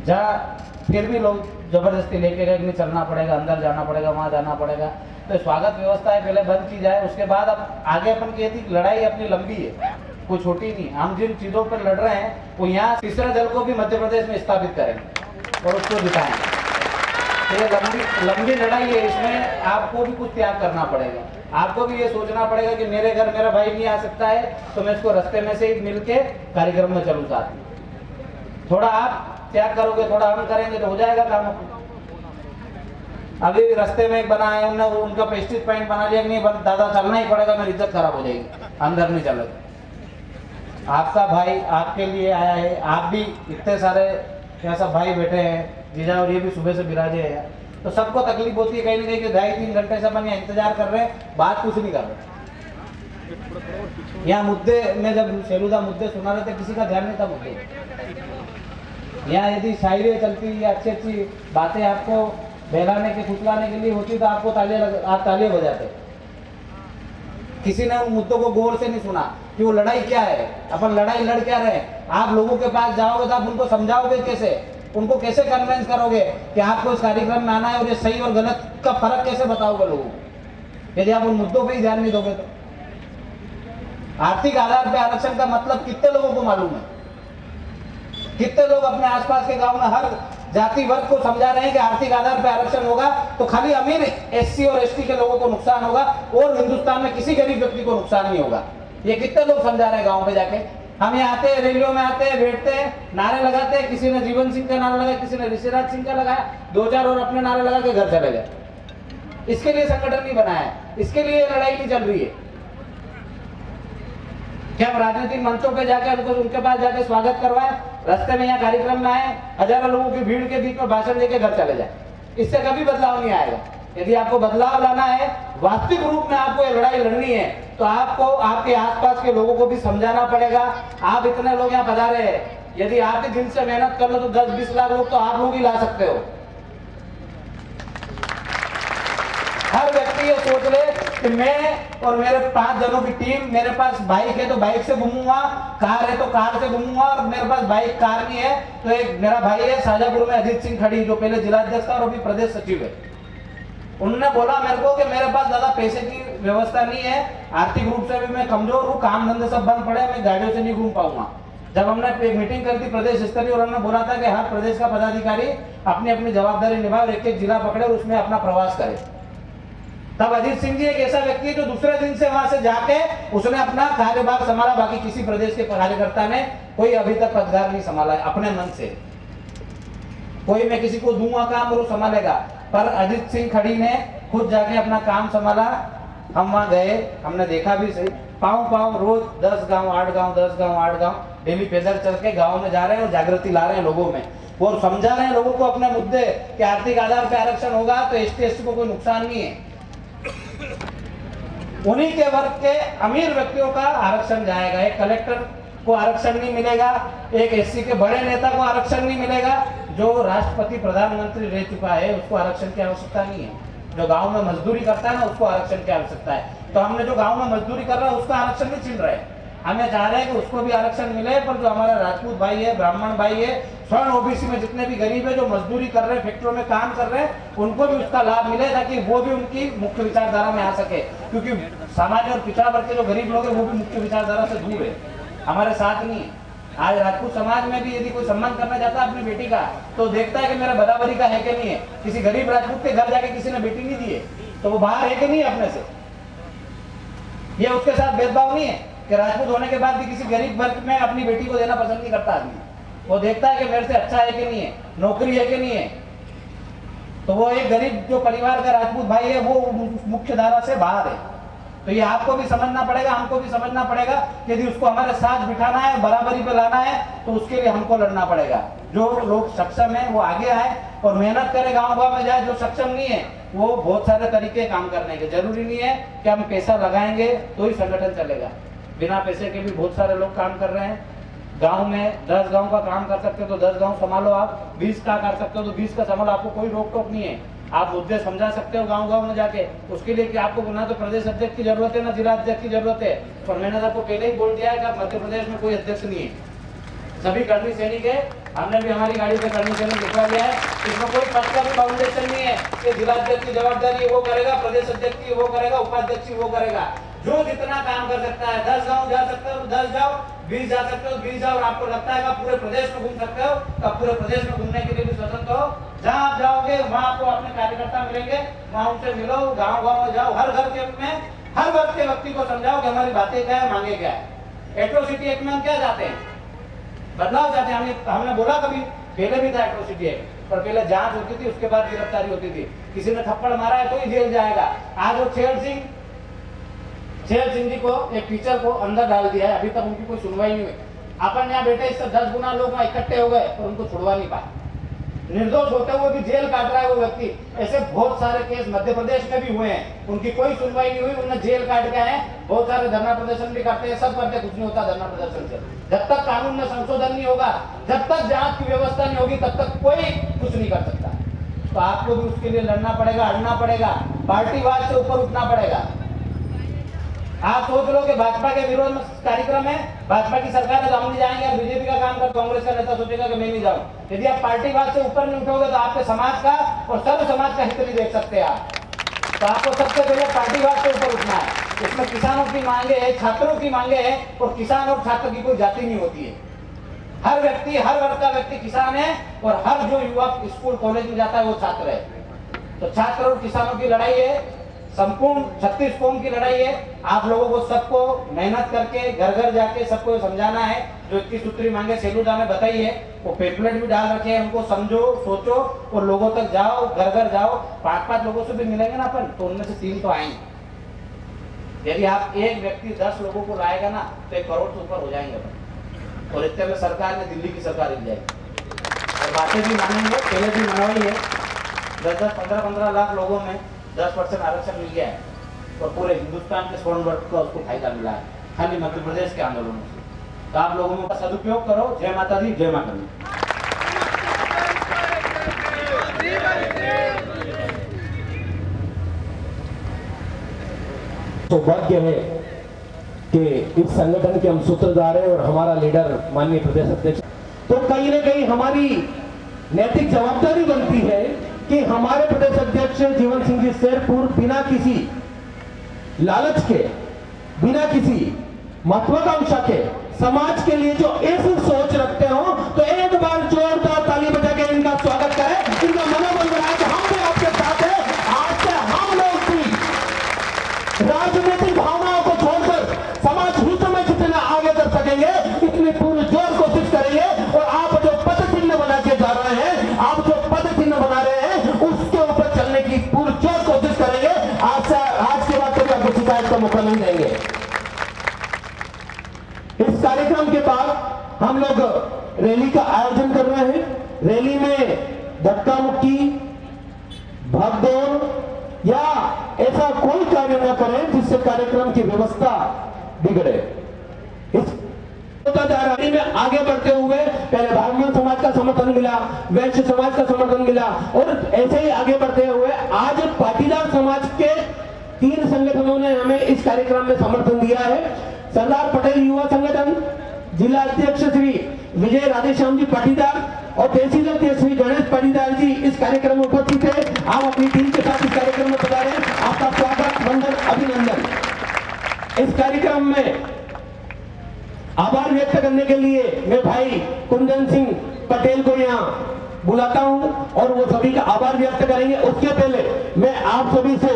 Speaker 7: जहाँ फिर भी लोग जबरदस्ती लेके गए कि नहीं चलना पड़ेगा, अंदर जाना पड़ेगा, वहाँ जाना पड़ेगा। तो स्वागत व्यवस्था है पहले बंद की जाए, उसके बाद अब आगे अपन की थी लड़ाई अपनी लंबी है, कोई छोटी नहीं। हम जिन चीज़ों पर लड़ रहे हैं वो यहाँ तीसरा दल को भी मध्य प्रदेश में स्थापित करेंगे और उसको जिताएंगे। तो ये लंबी लड़ाई है, इसमें आपको भी कुछ त्याग करना पड़ेगा। आपको भी ये सोचना पड़ेगा कि मेरे घर मेरा भाई नहीं आ सकता है, तो मैं इसको रास्ते में से ही मिल के कार्यक्रम में चलूँ साथ में। थोड़ा आप त्याग करोगे, थोड़ा हम करेंगे तो हो जाएगा काम। अभी रास्ते में एक बना है, उन्होंने उनका प्रेस्टीज पॉइंट बना लिया कि नहीं दादा चलना ही पड़ेगा, मेरी इज्जत खराब हो जाएगी, अंदर नहीं चलेगा। आपका भाई आपके लिए आया है, आप भी इतने सारे ऐसा भाई बैठे हैं, जीजा और ये भी सुबह से बिराजे हैं, तो सबको तकलीफ होती है कहीं ना कहीं कि 2.5-3 घंटे से अपन यहाँ इंतजार कर रहे हैं, बात कुछ नहीं कर रहे। यहाँ मुद्दे में जब शेलुदा मुद्दे सुना रहे थे, किसी का ध्यान नहीं था मुद्दे। यहाँ यदि शायरी चलती या अच्छी अच्छी बातें आपको बहलाने के फुसलाने के लिए होती तो आपको आप तालियां बजाते। किसी ने उन मुद्दों को गौर से नहीं सुना कि वो लड़ाई क्या है, अपन लड़ाई लड़ क्या रहे। आप लोगों के पास जाओगे तो आप उनको समझाओगे कैसे, उनको कैसे कन्विंस करोगे कि आपको इस कार्यक्रम में आना है, और ये सही और गलत का फर्क कैसे बताओगे लोगों को, यदि आप उन मुद्दों पर ही ध्यान नहीं दोगे तो। आर्थिक आधार पर आरक्षण का मतलब कितने लोगों को मालूम है? कितने लोग अपने आसपास के गांव में हर जाति वर्ग को समझा रहे हैं कि आर्थिक आधार पर आरक्षण होगा तो खाली अमीर SC और ST के लोगों को नुकसान होगा और हिंदुस्तान में किसी गरीब व्यक्ति को नुकसान नहीं होगा। ये कितने लोग समझा रहे हैं गांव में जाके। हम यहाँ आते हैं, रैलियों में आते हैं, बैठते हैं, नारे लगाते हैं। किसी ने जीवन सिंह का नारा लगाया, किसी ने ऋषिराज सिंह का लगाया, 2-4 और अपने नारे लगा के घर चले गए। इसके लिए संगठन नहीं बनाया है, इसके लिए लड़ाई नहीं चल रही है। क्या हम राजनीतिक मंचों पे जाकर उनके पास जाके स्वागत करवाए, रास्ते में यहाँ कार्यक्रम में आए, हजारों लोगों की भीड़ के बीच में भाषण देके घर चले जाए? इससे कभी बदलाव नहीं आएगा। यदि आपको बदलाव लाना है, वास्तविक रूप में आपको ये लड़ाई लड़नी है, तो आपको आपके आसपास के लोगों को भी समझाना पड़ेगा। आप इतने लोग यहाँ पधारे हैं, यदि आप ही दिन से मेहनत कर लो तो 10-20 लाख लोग तो आप लोग ही ला सकते हो। हर व्यक्ति ये सोच ले कि मैं और मेरे 5 जनों की टीम, मेरे पास बाइक है तो बाइक से घूमूंगा, कार है तो कार से घूमूंगा, और मेरे पास बाइक कार नहीं है तो एक मेरा भाई है शाजापुर में अजीत सिंह खड़ी, जो पहले जिलाध्यक्ष था और अभी प्रदेश सचिव है। उन्होंने बोला मेरे को कि मेरे पास ज्यादा पैसे की व्यवस्था नहीं है, आर्थिक रूप से भी मैं कमजोर हूँ, काम धंधे सब बंद पड़े, मैं गाड़ियों से नहीं घूम पाऊंगा। जब हमने एक मीटिंग कर दी प्रदेश स्तरीय और हमने बोला था कि हर प्रदेश का पदाधिकारी अपनी अपनी जवाबदारी निभाए, एक-एक जिला पकड़े और उसमें अपना प्रवास करे, तब अजीत सिंह जी एक ऐसा व्यक्ति है जो दूसरे दिन से वहां से जाके उसने अपना कार्यभार संभाला। बाकी किसी प्रदेश के कार्यकर्ता ने कोई अभी तक पदभार नहीं संभाला है अपने मन से। कोई मैं किसी को दूंगा काम और वो संभालेगा, पर अजीत सिंह खड़ी ने खुद जाके अपना काम संभाला। हम वहां गए, हमने देखा भी सही, पाँव रोज 10 गांव 8 गांव 10 गांव 8 गांव डेली पैदल चल के गाँव में जा रहे हैं और जागृति ला रहे हैं लोगों में, और समझा रहे हैं लोगों को अपने मुद्दे कि आर्थिक आधार पर आरक्षण होगा तो ST को कोई नुकसान नहीं है। उन्हीं के वर्ग के अमीर व्यक्तियों का आरक्षण जाएगा। एक कलेक्टर को आरक्षण नहीं मिलेगा, एक SC के बड़े नेता को आरक्षण नहीं मिलेगा, जो राष्ट्रपति प्रधानमंत्री रह चुका है उसको आरक्षण की आवश्यकता नहीं है। जो गांव में मजदूरी करता है ना उसको आरक्षण की आवश्यकता है। तो हमने जो गांव में मजदूरी कर रहा है उसका आरक्षण नहीं छीन रहे, हमें चाह रहे हैं कि उसको भी आरक्षण मिले, पर जो हमारा राजपूत भाई है, ब्राह्मण भाई है, स्वर्ण OBC में जितने भी गरीब है जो मजदूरी कर रहे हैं, फैक्ट्रियों में काम कर रहे हैं, उनको भी उसका लाभ मिले, ताकि वो भी उनकी मुख्य विचारधारा में आ सके। क्योंकि सामान्य और पिछड़ा वर्ग के जो गरीब लोग हैं वो भी मुख्य विचारधारा से दूर है, हमारे साथ नहीं है। आज राजपूत समाज में भी यदि कोई सम्मान करना चाहता है अपनी बेटी का, तो देखता है कि मेरा बराबरी का है कि नहीं है। किसी गरीब राजपूत के घर जाके किसी ने बेटी नहीं दी है, तो वो बाहर है कि नहीं अपने से? ये उसके साथ भेदभाव नहीं है कि राजपूत होने के बाद भी किसी गरीब वर्ग में अपनी बेटी को देना पसंद नहीं करता आदमी। वो देखता है कि मेरे से अच्छा है कि नहीं है, नौकरी है कि नहीं है। तो वो एक गरीब जो परिवार का राजपूत भाई है वो मुख्य धारा से बाहर है। तो ये आपको भी समझना पड़ेगा, हमको भी समझना पड़ेगा कि यदि उसको हमारे साथ बिठाना है, बराबरी पे लाना है, तो उसके लिए हमको लड़ना पड़ेगा। जो लोग सक्षम है वो आगे आए और मेहनत करे, गांव-गांव में जाए। जो सक्षम नहीं है वो बहुत सारे तरीके काम करने के, जरूरी नहीं है कि हम पैसा लगाएंगे तो ही संगठन चलेगा। बिना पैसे के भी बहुत सारे लोग काम कर रहे हैं। गांव में 10 गांव का काम कर सकते हो तो 10 गांव संभालो आप, 20 का कर सकते हो तो 20 का संभालो, आपको कोई रोक टोक नहीं है। आप मुद्दे समझा सकते हो गांव-गांव में जाके। उसके लिए कि आपको ना तो प्रदेश अध्यक्ष की जरूरत है ना जिला अध्यक्ष की जरूरत है। और मैंने आपको पहले ही बोल दिया है कि मध्य प्रदेश में कोई अध्यक्ष नहीं है, सभी कर्मी सैनिक है। हमने भी हमारी गाड़ी पे कर्मी सैनिक लिखवा दिया है। इसमें कोई पद का भी फाउंडेशन नहीं है कि जिला अध्यक्ष की जवाबदारी वो करेगा, प्रदेश अध्यक्ष की वो करेगा, उपाध्यक्ष की वो करेगा। जो जितना काम कर सकता है, 10 गांव जा सकते हो 10 जाओ, 20 जा सकते हो 20 जाओ। और आपको लगता है कि पूरे प्रदेश में घूम सकते हो तो पूरे प्रदेश में घूमने के लिए भी स्वतंत्र हो। जहाँ आप जाओगे वहाँ आपको अपने कार्यकर्ता मिलेंगे, वहाँ उनसे मिलो, गाँव-गाँव में जाओ, हर घर के में हर वर्ग के व्यक्ति को समझाओ कि हमारी बातें क्या है, मांगे क्या है। एट्रोसिटी एक्ट में हम क्या चाहते हैं? बदलाव चाहते हैं। हमने बोला कभी पहले भी था एट्रोसिटी एक्ट, पर पहले जांच होती थी, उसके बाद गिरफ्तारी होती थी। किसी ने थप्पड़ मारा है तो ही जेल जाएगा। आज वो छेड़ सिंह जी को, एक टीचर को अंदर डाल दिया है, अभी तक उनकी कोई सुनवाई नहीं हुई। अपन यहाँ बैठे, इससे 10 गुना लोग वहाँ इकट्ठे हो गए और उनको छुड़वा नहीं पाए। निर्दोष होते हुए भी जेल काट रहा है वो व्यक्ति। ऐसे बहुत सारे केस मध्य प्रदेश में भी हुए हैं, उनकी कोई सुनवाई नहीं हुई, उन्हें जेल काट के आए। बहुत सारे धरना प्रदर्शन भी करते हैं, सब करते, कुछ नहीं होता धरना प्रदर्शन से। जब तक कानून में संशोधन नहीं होगा, जब तक जांच की व्यवस्था नहीं होगी, तब तक कोई कुछ नहीं कर सकता। तो आपको भी उसके लिए लड़ना पड़ेगा, अड़ना पड़ेगा, पार्टीवाद से ऊपर उठना पड़ेगा। आप सोच लो कि भाजपा के विरोध में कार्यक्रम है, भाजपा की सरकार है तो हम नहीं जाएंगे, बीजेपी का काम कर, कांग्रेस का नेता सोचेगा कि मैं नहीं जाऊं। यदि आप पार्टीवाद से ऊपर नहीं उठोगे तो आपके समाज का और सर्व समाज का हित नहीं देख सकते आप। तो आपको सबसे पहले पार्टीवाद से ऊपर उठना है। इसमें किसानों की मांगे है, छात्रों की मांगे है, और किसान और छात्र की कोई जाति नहीं होती है। हर व्यक्ति, हर वर्ग का व्यक्ति किसान है और हर जो युवा स्कूल कॉलेज में जाता है वो छात्र है। तो छात्र और किसानों की लड़ाई है, संपूर्ण 36 कौम की लड़ाई है। आप लोगों को सबको मेहनत करके घर घर जाके सबको समझाना है। जो 21 सूत्री मांगे सेलूदा ने बताई है, वो पेपलेट भी डाल रखे हैं, उनको समझो, सोचो और लोगों तक जाओ, घर घर जाओ। 5-5 लोगों से भी मिलेंगे ना अपन, तो उनमें से 3 तो आएंगे। यदि आप एक व्यक्ति 10 लोगों को लाएगा ना तो 1 करोड़ से ऊपर हो जाएंगे अपन। और इतने में सरकार ने दिल्ली की सरकार हिल जाएगी और बातें भी मानेंगे। पहले भी मनवाई है, 10-10, 15-15 लाख लोगों में 10% आरक्षण मिल गया है और पूरे हिंदुस्तान के स्वर्ण वर्ग को उसको फायदा मिला है, खाली मध्य प्रदेश के आंदोलनों से। तो आप लोगों का सदुपयोग करो। जय माता दी, जय माता दी।
Speaker 3: सौभाग्य है कि इस संगठन के हम सूत्रधार हैं और हमारा लीडर माननीय प्रदेश अध्यक्ष। तो कहीं ना कहीं हमारी नैतिक जवाबदारी बनती है कि हमारे प्रदेश अध्यक्ष जीवन सिंह जी शेरपुर बिना किसी लालच के, बिना किसी महत्वाकांक्षा के, समाज के लिए जो ऐसी सोच रखते हो, तो एक बार जोरदार ताली बजा के इनका स्वागत करें। इनका मनोबल बढ़ाए कि हम भी आपके साथ हैं। आज से हम लोग भी राजनीतिक भावनाओं को छोड़कर समाज हित में जितना आगे कर सकेंगे इतनी पूरी जोर कोशिश करेंगे। और आप जो पद चिन्ह बना के जा रहे हैं, आप जो पद चिन्ह बना रहे हैं, उसके ऊपर चलने की पूरी जोर कोशिश करेंगे। आज के बाद कभी आपको शिकायत का मौका नहीं देंगे। इस कार्यक्रम के बाद हम लोग रैली का आयोजन कर रहे हैं। रैली में धक्का मुक्की, भागदौड़ या ऐसा कोई कार्य न करें जिससे कार्यक्रम की व्यवस्था बिगड़े। इस रैली में आगे बढ़ते हुए पहले ब्राह्मण समाज का समर्थन मिला, वैश्य समाज का समर्थन मिला और ऐसे ही आगे बढ़ते हुए आज पाटीदार समाज के 3 संगठनों ने हमें इस कार्यक्रम में समर्थन दिया है। सरदार पटेल युवा संगठन, जिला अध्यक्ष श्री विजय राधेश्याम जी पाटीदार और तहसील अध्यक्ष श्री गणेश पाटीदार जी इस कार्यक्रम में उपस्थित है। आप अपनी टीम के साथ इस कार्यक्रम में पधारे, आपका स्वागत, वंदन, अभिनंदन। इस कार्यक्रम में आभार व्यक्त करने के लिए मैं भाई कुंदन सिंह पटेल को यहाँ बुलाता हूं और वो सभी का आभार व्यक्त करेंगे। उसके पहले मैं आप सभी से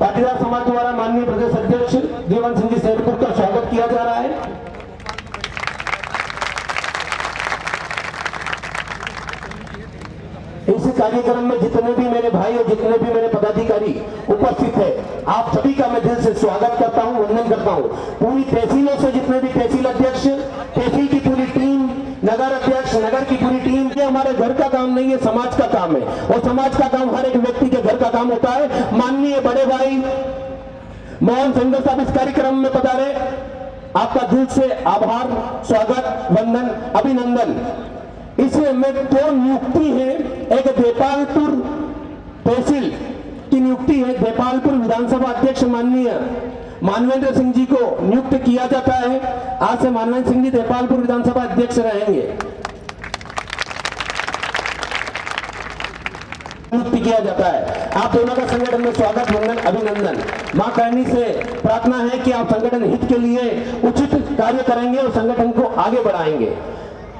Speaker 3: पाटीदार समाज द्वारा माननीय प्रदेश अध्यक्ष जीवन सिंह जी सैदपुर का स्वागत किया जा रहा है। इस कार्यक्रम में जितने भी मेरे भाई और जितने भी मेरे पदाधिकारी उपस्थित है, आप सभी का मैं दिल से स्वागत करता हूं, वंदन करता हूं। पूरी तहसीलों से जितने भी तहसील अध्यक्ष, तहसील की पूरी टीम, नगर अध्यक्ष, नगर की पूरी टीम, ये हमारे घर का काम नहीं है, समाज का काम है और समाज का काम हर एक व्यक्ति के घर का काम होता है। माननीय बड़े भाई मोहन सिंह साहब इस कार्यक्रम में पधारे, आपका दिल से आभार, स्वागत, वंदन, अभिनंदन। इसमें 2 नियुक्ति है, एक देपालपुर तहसील की नियुक्ति है, देपालपुर विधानसभा अध्यक्ष माननीय मानवेंद्र सिंह जी को नियुक्त किया जाता है। आज से मानवेंद्र सिंह जी देपालपुर विधानसभा अध्यक्ष रहेंगे, नियुक्त किया जाता है। आप दोनों का संगठन में स्वागत, वंदन, अभिनंदन। मां कहनी से प्रार्थना है कि आप संगठन हित के लिए उचित कार्य करेंगे और संगठन को आगे बढ़ाएंगे।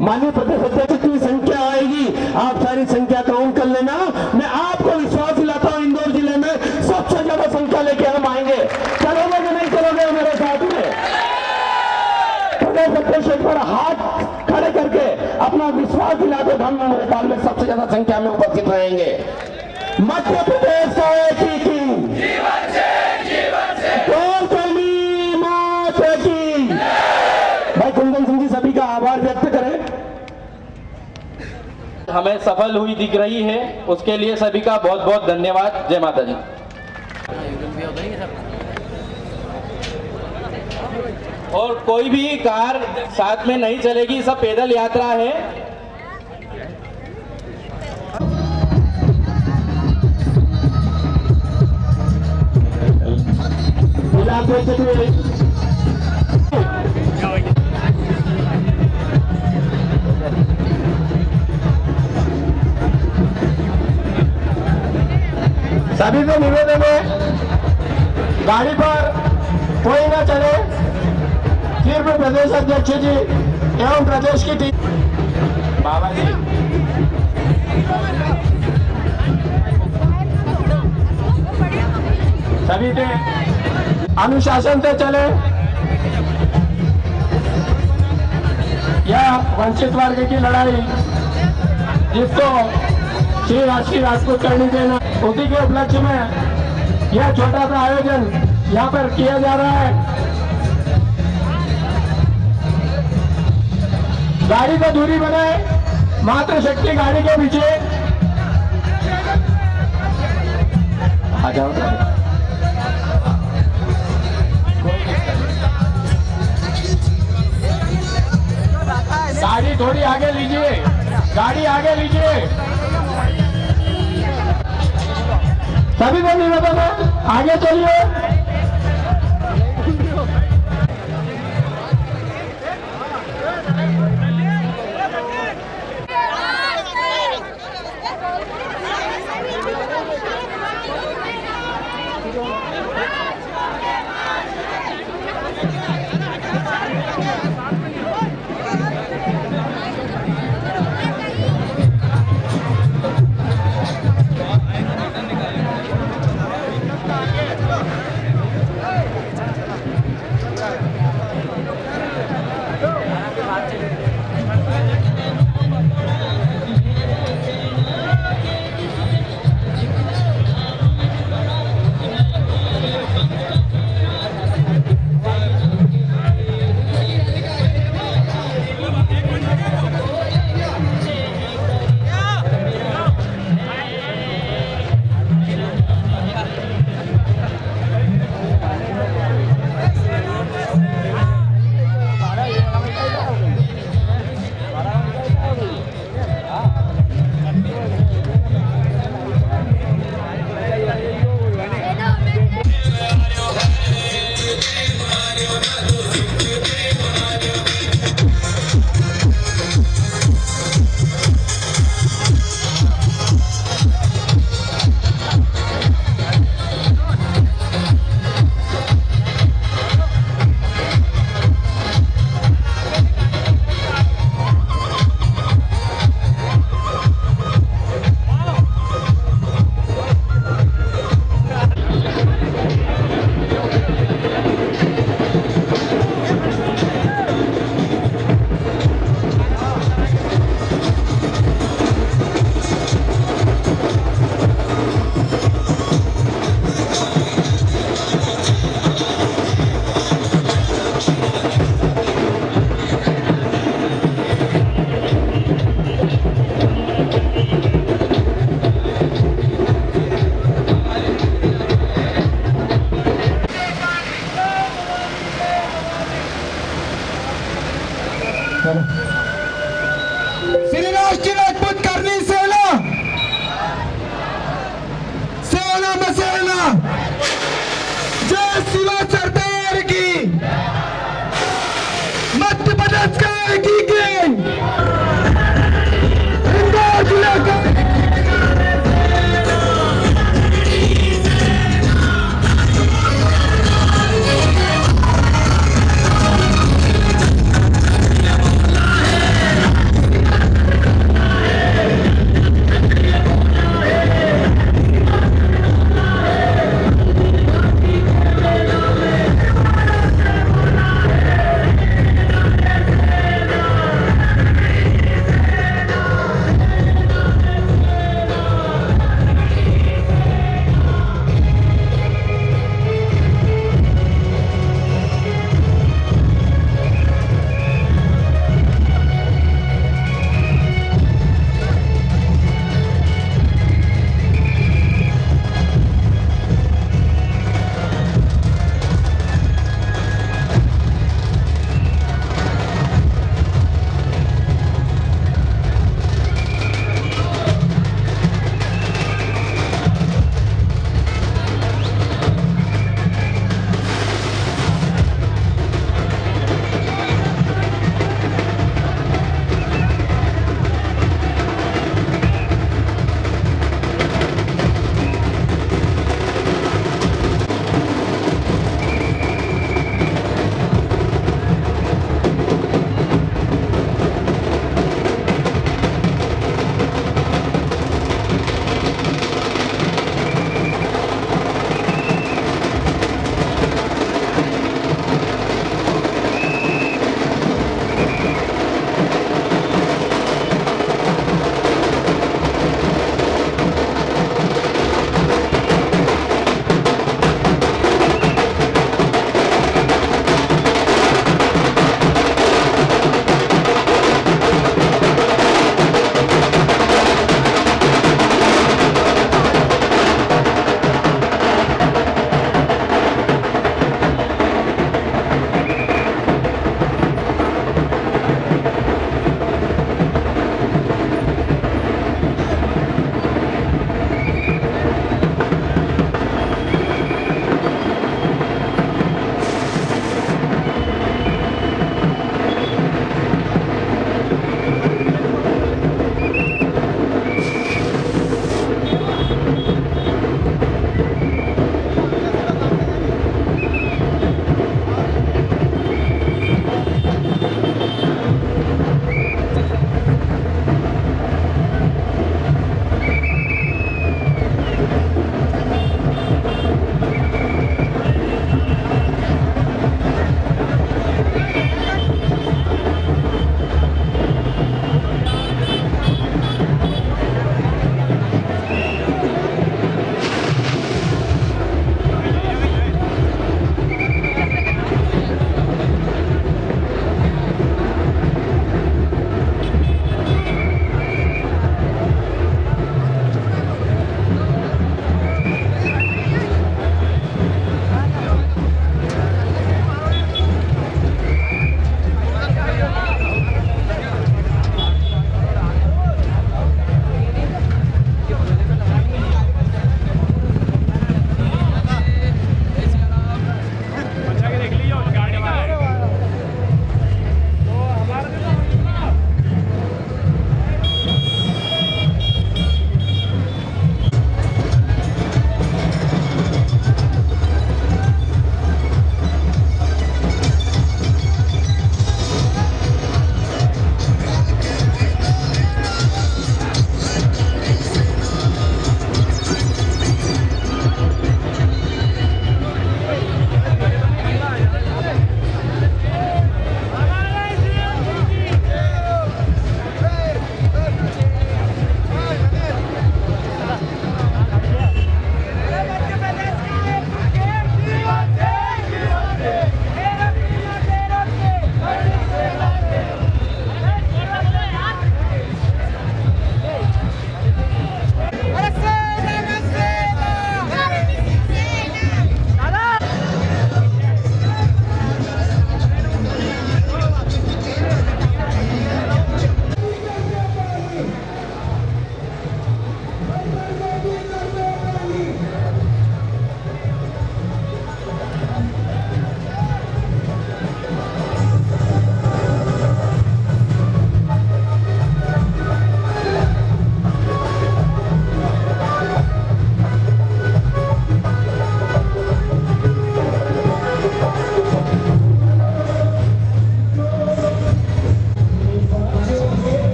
Speaker 3: माननीय प्रदेश अध्यक्ष की संख्या आएगी, आप सारी संख्या काउंट कर लेना। मैं आपको विश्वास दिलाता हूं, इंदौर जिले में सबसे ज्यादा संख्या लेके हम आएंगे। चलोगे कि नहीं चलोगे मेरे साथ में? प्रदेश अध्यक्ष एक बार हाथ खड़े करके अपना विश्वास दिला दो, हम भोपाल में सबसे ज्यादा संख्या में उपस्थित रहेंगे। मध्य प्रदेश का एक ही किंग, भाई कुंदन सिंह जी सभी का आभार व्यक्त करें।
Speaker 8: हमें सफल हुई दिख रही है, उसके लिए सभी का बहुत बहुत धन्यवाद। जय माता दी। और कोई भी कार साथ में नहीं चलेगी, सब पैदल यात्रा है।
Speaker 3: सभी को निवेदन है, गाड़ी पर कोई ना चले, सिर्फ प्रदेश अध्यक्ष जी एवं प्रदेश की टीम। बाबा जी सभी के अनुशासन से चले। यह वंचित वर्ग की लड़ाई जिसको श्री राष्ट्रीय राजपूत करनी देना, उसी के उपलक्ष्य में यह छोटा सा आयोजन यहाँ पर किया जा रहा है। गाड़ी को दूरी बनाए, मातृशक्ति गाड़ी के पीछे आ जाओ। गाड़ी थोड़ी आगे लीजिए, गाड़ी आगे लीजिए। सभी को निवेदन है, आगे चलिए।
Speaker 9: श्री राष्ट्रीय राजपूत करनी सेना, सेना में सेना, जय शिवा सरदार की, मध्य प्रदेश का एकीकरण, इंदौर जिले का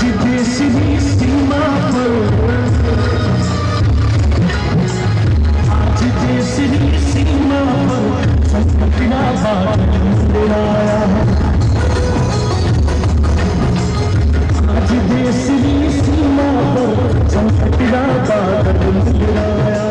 Speaker 10: आज देश की सीमा पर, आज देश की सीमा पर संकट का बादल आया। आज देश की सीमा पर संकट का बादल आया।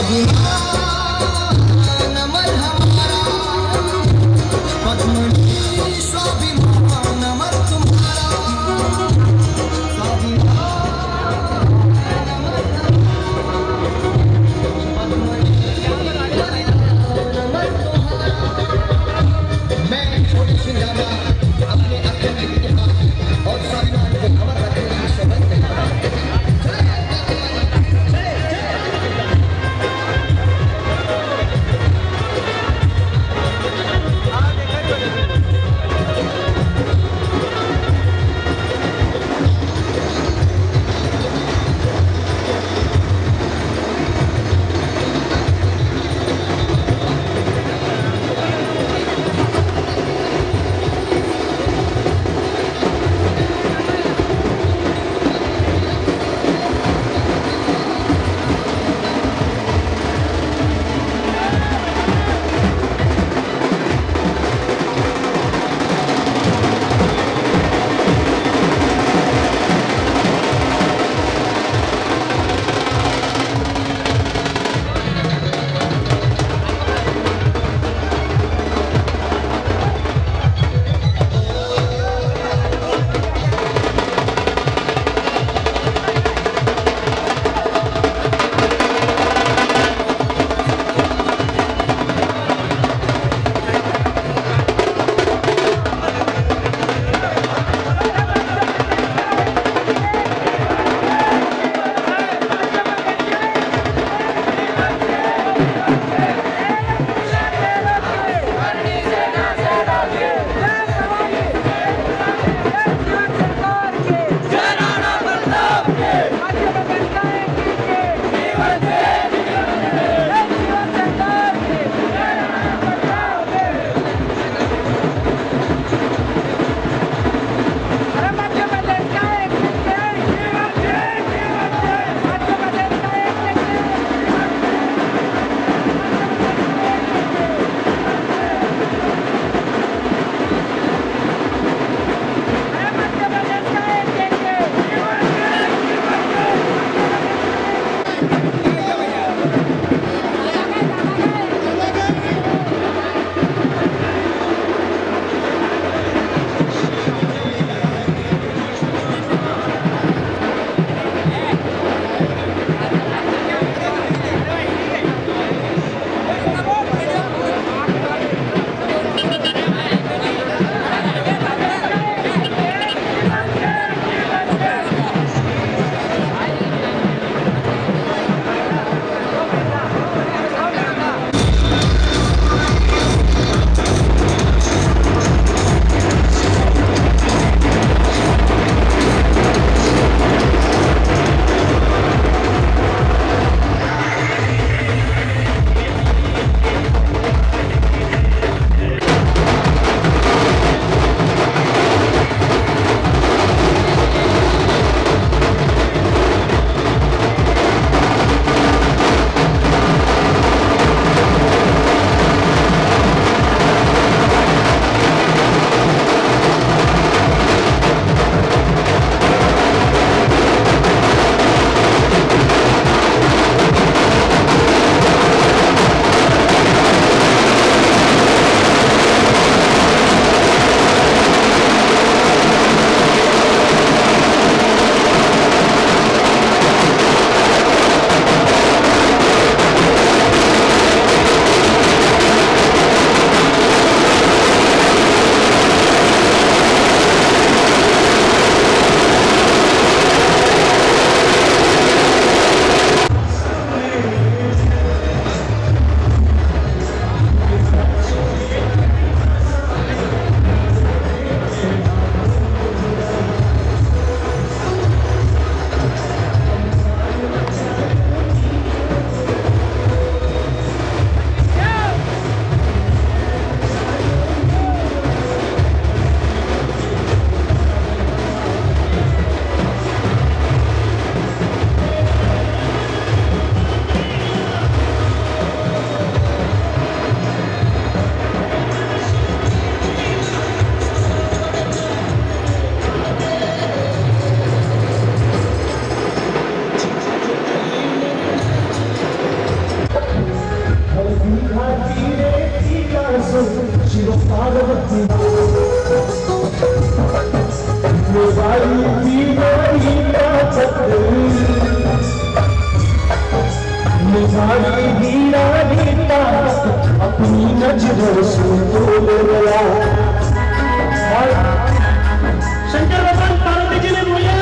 Speaker 10: स्वाभिमान अमर हमारा, पद्मनी स्वाभिमान अमर तुम्हारा, स्वाभिमान मैं छोटे सिंगारा अपने अपने इतिहास और स्वाभिमान को अमर रखने की शपथ लेता हूं।
Speaker 11: तुम्हारी हीरा रीता अपनी नजरों से तोड़ गया। और शंकर भगवान पार्वती जी ने बोला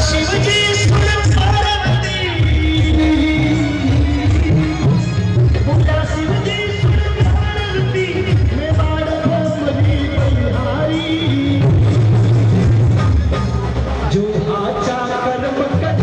Speaker 11: शिव जी सुन पार्वती, बोला शिव जी सुन पार्वती, मैं बाढ़ को बनी बलिहारी, जो आचा कर्म कर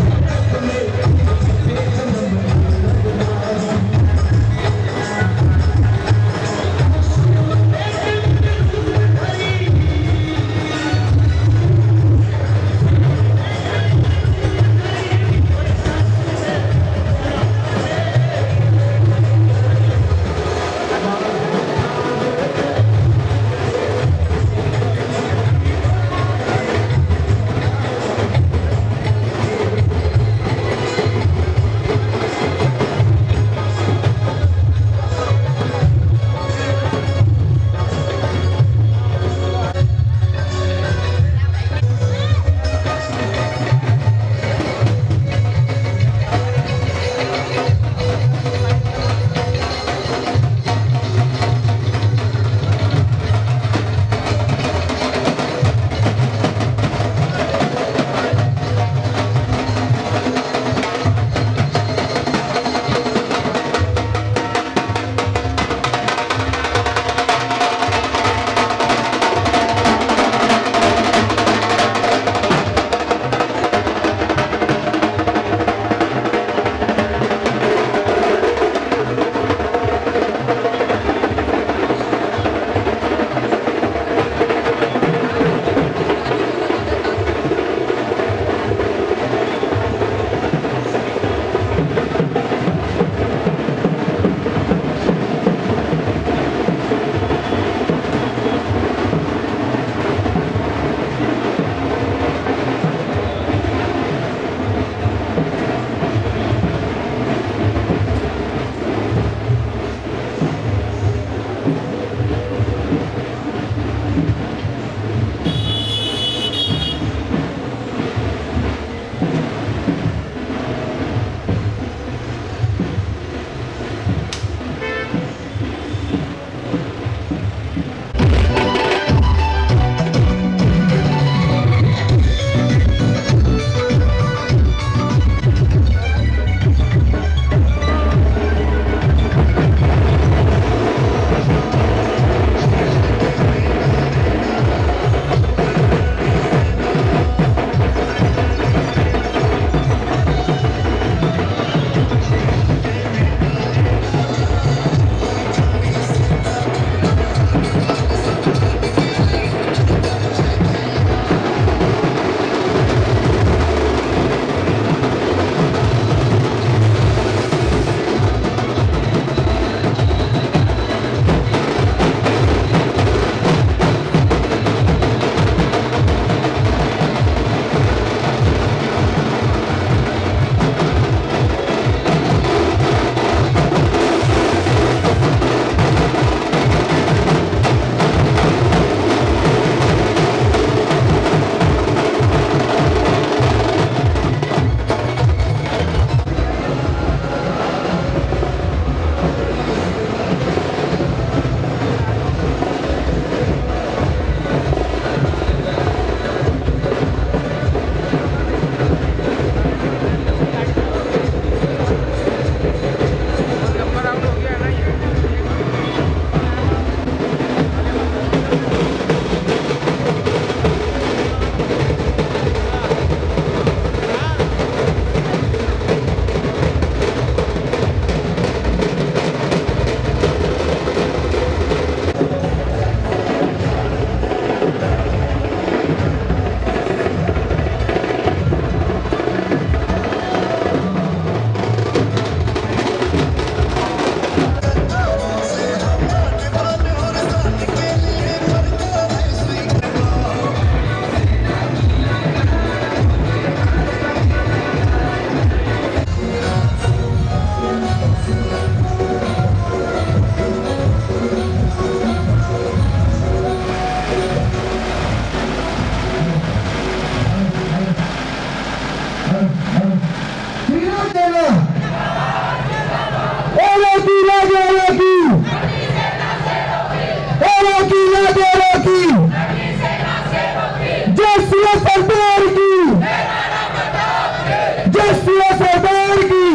Speaker 9: तेजस्वी सरदार की,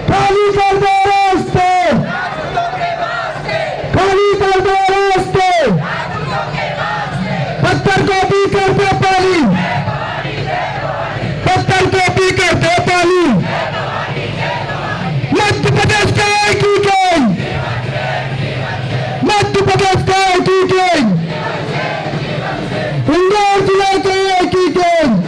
Speaker 9: खाली कर दो रास्ते, खाली कर दो रास्ते, पत्थर को भी करते पानी, पत्थर को भी करते पानी। मध्य प्रदेश का एक ही गैंग, मध्य प्रदेश का एक ही गैंग, इंदौर जिले के एक ही गैंग,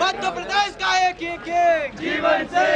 Speaker 11: मध्य प्रदेश का एक जीवन से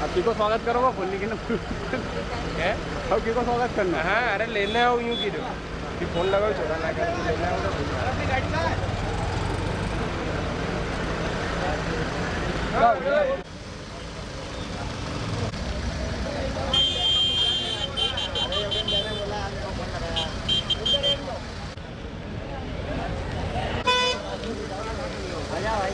Speaker 12: आपकी को स्वागत करो फुल लेकिन है आपकी को स्वागत करना हाँ अरे लेना हो यूं की फोन लगाओ छोटा ना कर लेना हो
Speaker 11: भाई